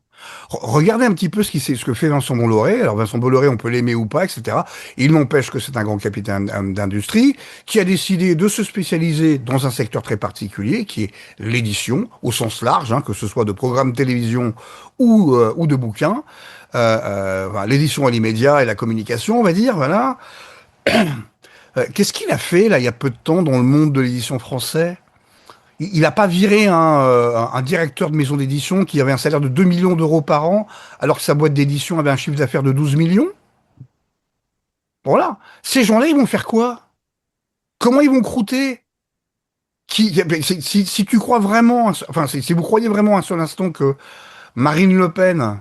Regardez un petit peu ce que fait Vincent Bolloré. Alors Vincent Bolloré, on peut l'aimer ou pas, etc. Il n'empêche que c'est un grand capitaine d'industrie qui a décidé de se spécialiser dans un secteur très particulier, qui est l'édition au sens large, hein, que ce soit de programmes télévision ou de bouquins. enfin, l'édition et les médias et la communication, on va dire, voilà. Qu'est-ce qu'il a fait, là, il y a peu de temps, dans le monde de l'édition français? Il n'a pas viré un directeur de maison d'édition qui avait un salaire de 2 millions d'euros par an, alors que sa boîte d'édition avait un chiffre d'affaires de 12 millions? Voilà. Ces gens-là, ils vont faire quoi? Comment ils vont croûter? Si tu crois vraiment, enfin, si vous croyez vraiment un seul instant que Marine Le Pen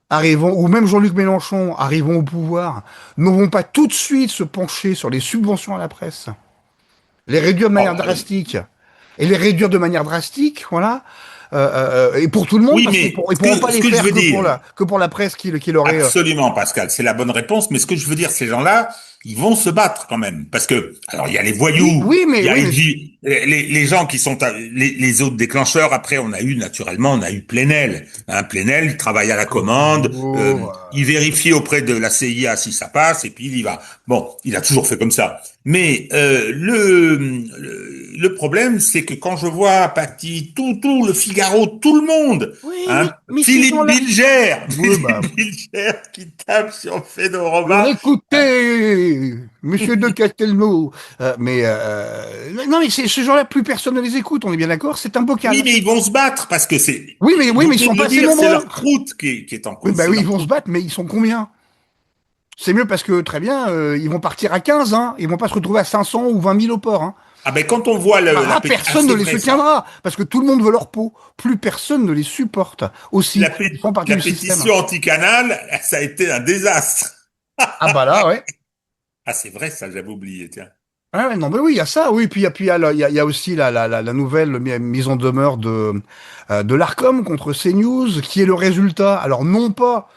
arrivant, ou même Jean-Luc Mélenchon arrivant au pouvoir, ne vont pas tout de suite se pencher sur les subventions à la presse, les réduire de manière Oh, drastique, et les réduire de manière drastique, voilà, et pour tout le monde, oui, parce qu'ils mais ils pourront pas ce les que je faire veux dire, que pour la presse qui l'aurait. absolument, Pascal, c'est la bonne réponse. Mais ce que je veux dire, ces gens-là, ils vont se battre quand même, parce que alors il y a les Oui, voyous, oui, il y a oui, mais les gens qui sont les autres déclencheurs. Après, on a eu naturellement, on a eu Plenel. Plenel, il travaille à la commande, toujours. il vérifie auprès de la CIA si ça passe, et puis il y va. Bon, il a toujours fait comme ça. Mais le problème, c'est que quand je vois Paty, tout le Figaro, tout le monde. Oui, mais ces Philippe gens-là. Bilger, Oui, bah, Philippe Bilger qui tape sur alors Fedorova. écoutez, Monsieur de Castelnau, non mais ces gens-là, plus personne ne les écoute, on est bien d'accord, c'est un Oui, bocal. mais ils vont se battre parce que c'est, Oui, vous mais ils venez sont de pas le assez dire, c'est nombreux. leur croûte qui est en Oui, cause, bah c'est oui, ils leur vont se croûte. battre, mais ils sont combien? C'est mieux parce que, très bien, ils vont partir à 15, hein. Ils vont pas se retrouver à 500 ou 20 000 au port, hein. Ah ben quand on voit Bah la là, ah personne ne c'est les vrai ça, soutiendra, parce que tout le monde veut leur peau. Plus personne ne les supporte. Aussi, ils font partie la du système. pétition anti-canal, ça a été un désastre. Ah bah là, ouais. Ah c'est vrai ça, j'avais oublié, tiens. Ah ouais, non, mais oui, il y a ça, oui, puis il y a aussi la nouvelle mise en demeure de l'Arcom contre CNews, qui est le résultat, alors non pas,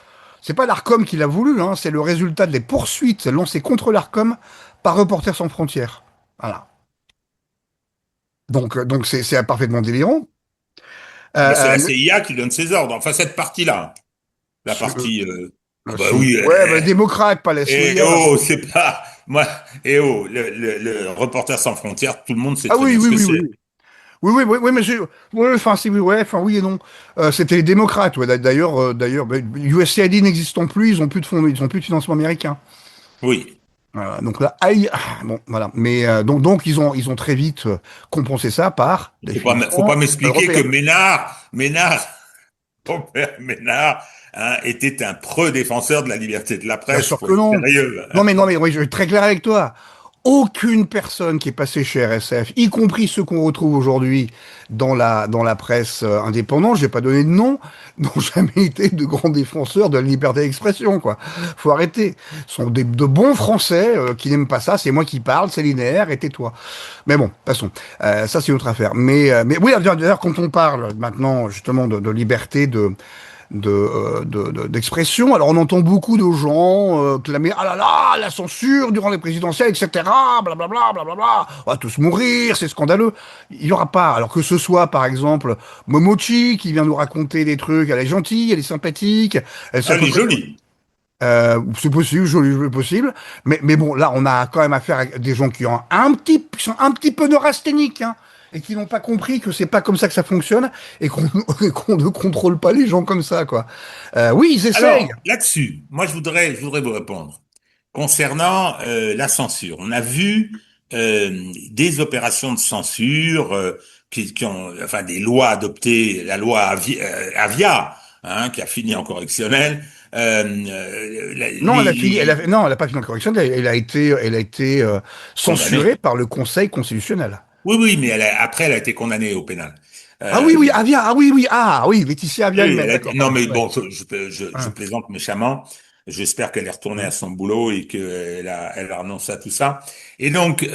c'est pas l'Arcom qui l'a voulu, hein, c'est le résultat des poursuites lancées contre l'Arcom par Reporters sans frontières. Voilà. Donc c'est parfaitement délirant. Ah ben c'est la Mais, CIA qui donne ses ordres, enfin cette partie-là, la partie, ah bah oui, ouais, bah, démocrate, pas la et CIA. oh, c'est pas moi. Et oh, le Reporter sans frontières, tout le monde sait Ah très oui, bien ce oui, que oui, c'est. oui. Oui, mais ouais, enfin, ouais, enfin, oui et non. C'était les démocrates, ouais. D'ailleurs, bah, USAID n'existant plus, ils ont plus de fonds, ils ont plus de financement américain. Oui. Voilà, donc là, aïe, bon, voilà. Mais donc ils ont très vite compensé ça par des Faut pas financements m'expliquer que européens. Ménard, mon père Ménard, était un preux défenseur de la liberté de la Bien presse. sûr Faut que être non. sérieux. Non, mais oui, je vais être très clair avec toi. Aucune personne qui est passée chez RSF, y compris ceux qu'on retrouve aujourd'hui dans la presse indépendante, je vais pas donné de nom, n'ont jamais été de grands défenseurs de la liberté d'expression, quoi. Faut arrêter. Ce sont de bons Français qui n'aiment pas ça. C'est moi qui parle, c'est linéaire, et tais-toi. Mais bon, passons. Ça, c'est une autre affaire. Mais oui, d'ailleurs, quand on parle maintenant justement de liberté d'expression. Alors on entend beaucoup de gens clamer ah là là la censure durant les présidentielles, etc. Blablabla, blablabla. On va tous mourir, c'est scandaleux. Il y aura pas. Alors que ce soit par exemple Momochi qui vient nous raconter des trucs, elle est gentille, elle est sympathique, elle sait à Elle peu est près. jolie. C'est possible, joli, possible. Mais bon, là, on a quand même affaire à des gens qui ont qui sont un petit peu neurasthéniques, hein, et qui n'ont pas compris que c'est pas comme ça que ça fonctionne, et qu'on et qu'on ne contrôle pas les gens comme ça, quoi. Oui, ils essayent. Alors, là-dessus, moi, je voudrais vous répondre. Concernant la censure, on a vu des opérations de censure qui ont, enfin, des lois adoptées, la loi Avia, qui a fini en correctionnel. Non, elle a fini, non, elle a pas fini en correction, elle a été censurée Condamnée. par le Conseil constitutionnel. Oui, mais après, elle a été condamnée au pénal. Ah Euh, oui, oui, Avia, oui, Laetitia Avia Oui, elle-même, d'accord, non, pardon, mais ouais. bon, je Hein, plaisante méchamment. J'espère qu'elle est retournée à hein. son boulot et elle a renoncé à tout ça. Et donc,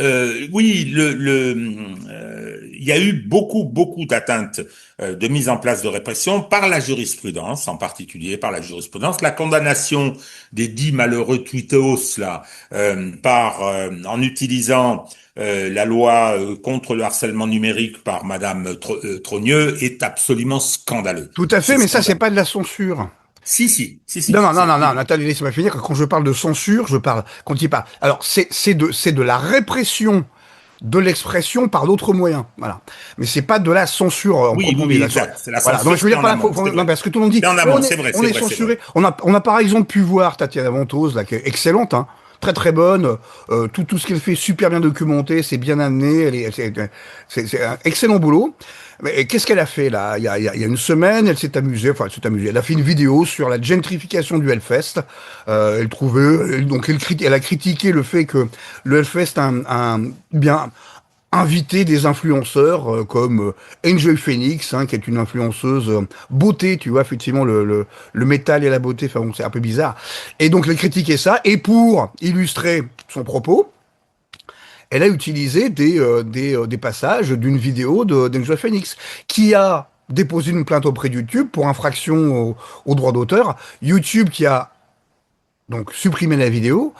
oui, il y a eu beaucoup d'atteintes de mise en place de répression par la jurisprudence, en particulier par la jurisprudence. La condamnation des 10 malheureux tweetos là, en utilisant la loi contre le harcèlement numérique par Madame Trogneux est absolument scandaleux. Tout à fait, C'est mais ça, c'est scandaleux. pas de la censure. Si. Non, Nathalie, laisse-moi finir. Quand je parle de censure, je parle, quand il parle. Alors, c'est de la répression de l'expression par d'autres moyens. Voilà. Mais c'est pas de la censure en Oui, oui, proprement dit. oui, exact. C'est la Voilà. Donc censure, je veux c'est dire, en amont, c'est non, vrai. parce que tout le monde dit, C'est en amont, c'est vrai, on c'est est vrai, c'est vrai. censuré. On a par exemple pu voir Tatiana Ventose, là, qui est excellente, hein, très très bonne. Tout ce qu'elle fait, super bien documenté, c'est bien amené. C'est un excellent boulot. Mais qu'est-ce qu'elle a fait là? Il y a une semaine, elle s'est amusée, enfin elle s'est amusée. Elle a fait une vidéo sur la gentrification du Hellfest. Elle trouvait, donc elle a critiqué le fait que le Hellfest bien inviter des influenceurs comme Angel Phoenix, hein, qui est une influenceuse beauté, tu vois, effectivement, le métal et la beauté, enfin bon, c'est un peu bizarre. Et donc, elle a critiqué ça, et pour illustrer son propos, elle a utilisé des passages d'une vidéo d'Angel Phoenix, qui a déposé une plainte auprès de YouTube pour infraction au droit d'auteur. YouTube qui a donc supprimer la vidéo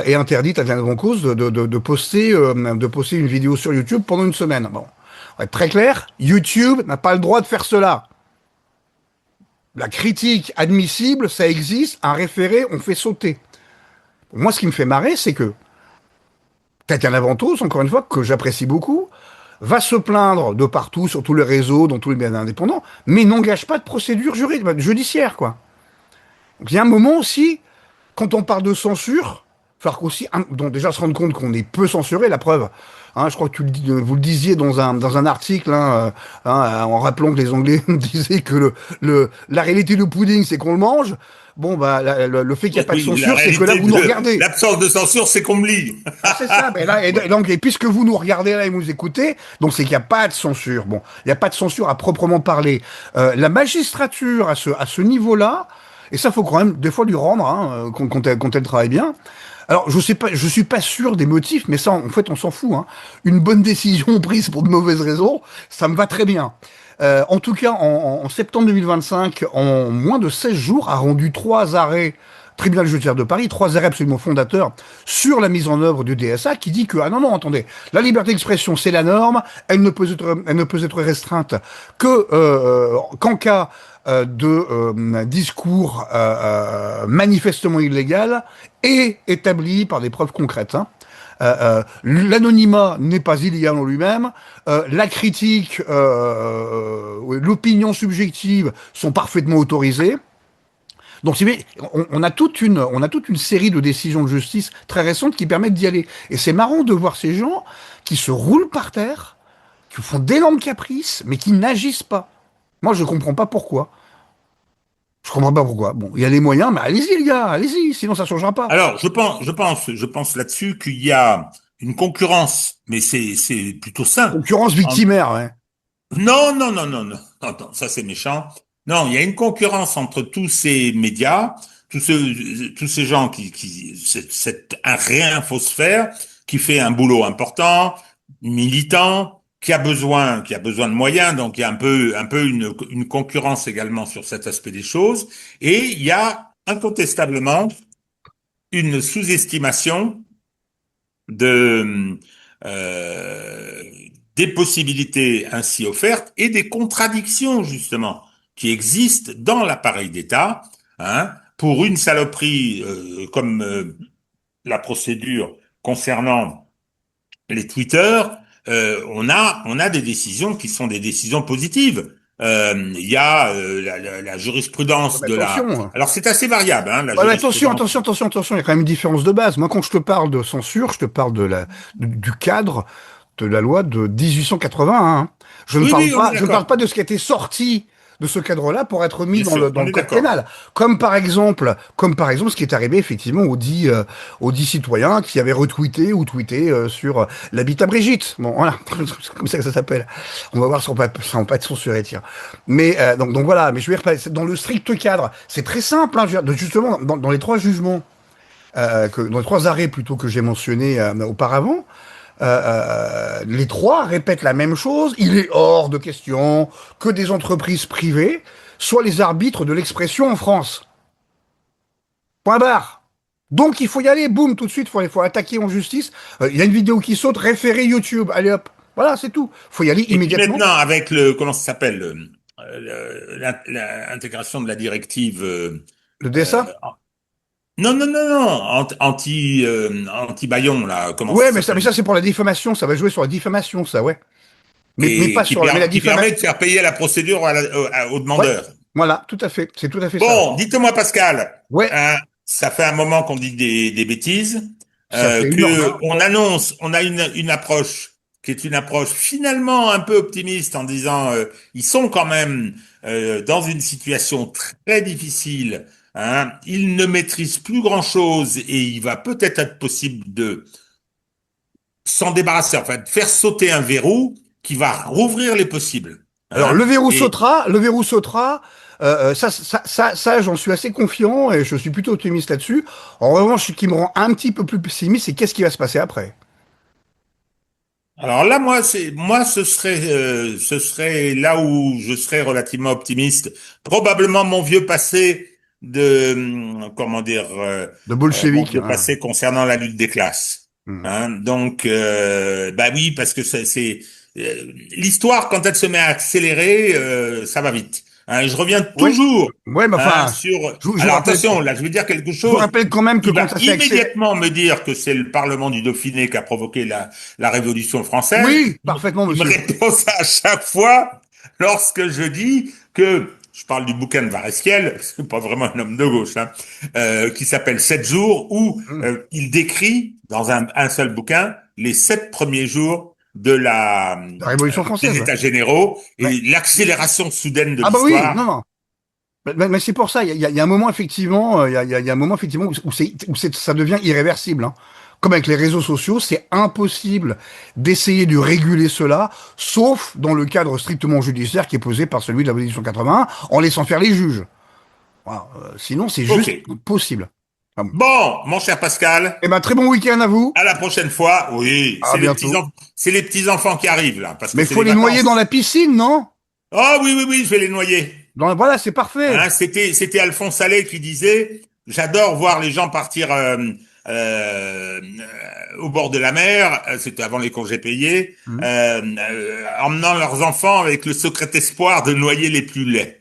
et interdite à la cause de poster une vidéo sur YouTube pendant une semaine. Bon, on va être très clair, YouTube n'a pas le droit de faire cela. La critique admissible, ça existe, un référé, on fait sauter. Moi, ce qui me fait marrer, c'est que Tatiana Ventose, encore une fois, que j'apprécie beaucoup, va se plaindre de partout, sur tous les réseaux, dans tous les médias indépendants, mais n'engage pas de procédure judiciaire, quoi. Donc il y a un moment aussi, quand on parle de censure, il faut aussi donc déjà se rendre compte qu'on est peu censuré, la preuve. Hein, je crois que vous le disiez dans un article, en rappelant que les Anglais disaient que la réalité du pudding, c'est qu'on le mange. Bon, bah, le fait qu'il n'y a pas de Oui, la censure, c'est que là, réalité vous nous de regardez. l'absence de censure, c'est qu'on me lit. Ah, c'est ça. Ben là, et puisque vous nous regardez là et vous nous écoutez, donc c'est qu'il n'y a pas de censure. Bon, il n'y a pas de censure à proprement parler. La magistrature à ce niveau-là, et ça faut quand même des fois lui rendre hein, quand elle travaille bien. Alors je sais pas, je suis pas sûr des motifs, mais ça en fait on s'en fout. Hein. Une bonne décision prise pour de mauvaises raisons, ça me va très bien. En tout cas, en septembre 2025, en moins de 16 jours, a rendu trois arrêts tribunal judiciaire de Paris, trois arrêts absolument fondateurs sur la mise en œuvre du DSA qui dit que, ah non, non, attendez, la liberté d'expression, c'est la norme, elle ne peut être restreinte qu'en cas de discours manifestement illégal et établi par des preuves concrètes. Hein. L'anonymat n'est pas illégal en lui-même, la critique, l'opinion subjective sont parfaitement autorisées. Donc, si vous voulez, on a toute une série de décisions de justice très récentes qui permettent d'y aller. Et c'est marrant de voir ces gens qui se roulent par terre, qui font d'énormes caprices, mais qui n'agissent pas. Moi, je comprends pas pourquoi. Je comprends pas pourquoi. Bon, il y a les moyens, mais allez-y, les gars, allez-y, sinon ça changera pas. Alors, je pense là-dessus qu'il y a une concurrence, mais c'est plutôt sain. Concurrence victimaire, ouais. Non, non, non, non, non, non, non, ça c'est méchant. Non, il y a une concurrence entre tous ces médias, tous ces gens c'est un réinfosphère qui fait un boulot important, militant, qui a besoin de moyens, donc il y a un peu une concurrence également sur cet aspect des choses. Et il y a incontestablement une sous-estimation de euh, des possibilités ainsi offertes et des contradictions justement qui existent dans l'appareil d'État, hein, pour une saloperie comme la procédure concernant les Twitter, on a des décisions qui sont des décisions positives. Il y a la Ouais, jurisprudence mais de la. attention. Alors c'est assez variable, hein, la Ouais, mais attention, jurisprudence. attention, attention, attention. Il y a quand même une différence de base. Moi, quand je te parle de censure, je te parle du cadre de la loi de 1881. Hein. Oui, oui, on est Je ne parle d'accord. pas de ce qui a été sorti de ce cadre-là pour être mis Bien sûr, dans on le est code d'accord. pénal. Comme par exemple ce qui est arrivé effectivement aux 10 citoyens qui avaient retweeté ou tweeté sur l'habitat Brigitte. Bon, voilà, c'est comme ça que ça s'appelle. On va voir si ça va pas être censuré, tiens. Mais donc voilà, mais je veux dire, dans le strict cadre, c'est très simple, hein, je veux dire, justement, dans les trois jugements, dans les trois arrêts plutôt que j'ai mentionnés auparavant, les trois répètent la même chose. Il est hors de question que des entreprises privées soient les arbitres de l'expression en France. Point barre. Donc il faut y aller, boum, tout de suite, il faut attaquer en justice. Il y a une vidéo qui saute, référé YouTube, allez hop. Voilà, c'est tout. Faut y aller Et puis immédiatement. maintenant, avec le, comment ça s'appelle, l'intégration de la directive, Le euh, DSA? Non, non, non, non, anti-bâillon, là, comment ça Ouais, mais s'appelle? ça c'est pour la diffamation, ça va jouer sur la diffamation, ça, ouais. Mais pas Et sur la, mais la qui permet diffamation. de faire payer la procédure au Ouais, demandeur. voilà, tout à fait. C'est tout à fait ça. Bon, dites-moi, Pascal, Ouais, hein, ça fait un moment qu'on dit des bêtises, ça fait une heure que là. on annonce, on a une approche qui est une approche finalement un peu optimiste en disant ils sont quand même dans une situation très difficile. Hein, ils ne maîtrisent plus grand-chose et il va peut-être être possible de s'en débarrasser, en fait, faire sauter un verrou qui va rouvrir les possibles. Alors Hein, et le verrou sautera. Ça, j'en suis assez confiant et je suis plutôt optimiste là-dessus. En revanche, ce qui me rend un petit peu plus pessimiste, c'est qu'est-ce qui va se passer après. alors là, moi, ce serait là où je serais relativement optimiste. Probablement mon vieux passé comment dire, De mon bolchevique. vieux passé concernant la lutte des classes. Hmm. Hein, donc, bah oui, parce que l'histoire quand elle se met à accélérer, ça va vite. Hein, je reviens Ouais, toujours ouais, mais hein, enfin, sur. je vous Alors rappelle, attention, là, je veux dire quelque je vous chose rappelle quand même que qui quand va ça s'est accéléré. immédiatement me dire que c'est le Parlement du Dauphiné qui a provoqué la Révolution française. Oui, parfaitement, Il me monsieur. répond ça à chaque fois lorsque je dis que je parle du bouquin de Varesquiel, c'est pas vraiment un homme de gauche, hein, qui s'appelle Sept jours, où Hmm. il décrit dans un seul bouquin les 7 premiers jours La Révolution des française, ouais. États généraux Ouais. et l'accélération soudaine de Ah bah oui, l'histoire. non, non. Mais c'est pour ça, il y a un moment effectivement, il y a un moment effectivement ça devient irréversible, hein. Comme avec les réseaux sociaux, c'est impossible d'essayer de réguler cela, sauf dans le cadre strictement judiciaire qui est posé par celui de la Constitution 81, en laissant faire les juges. Voilà. Sinon, c'est Ok. juste impossible. Ah bon. Bon, mon cher Pascal, Eh ben, très bon week-end à vous. à la prochaine fois. Oui, À bientôt. c'est les petits enfants qui arrivent là, parce que Mais c'est faut les les noyer dans vacances. la piscine, non? Oh oui, oui, oui, je vais les noyer. Voilà, c'est parfait. Hein, c'était Alphonse Allais qui disait, j'adore voir les gens partir au bord de la mer, c'était avant les congés payés, Hmm. emmenant leurs enfants avec le secret espoir de noyer les plus laids.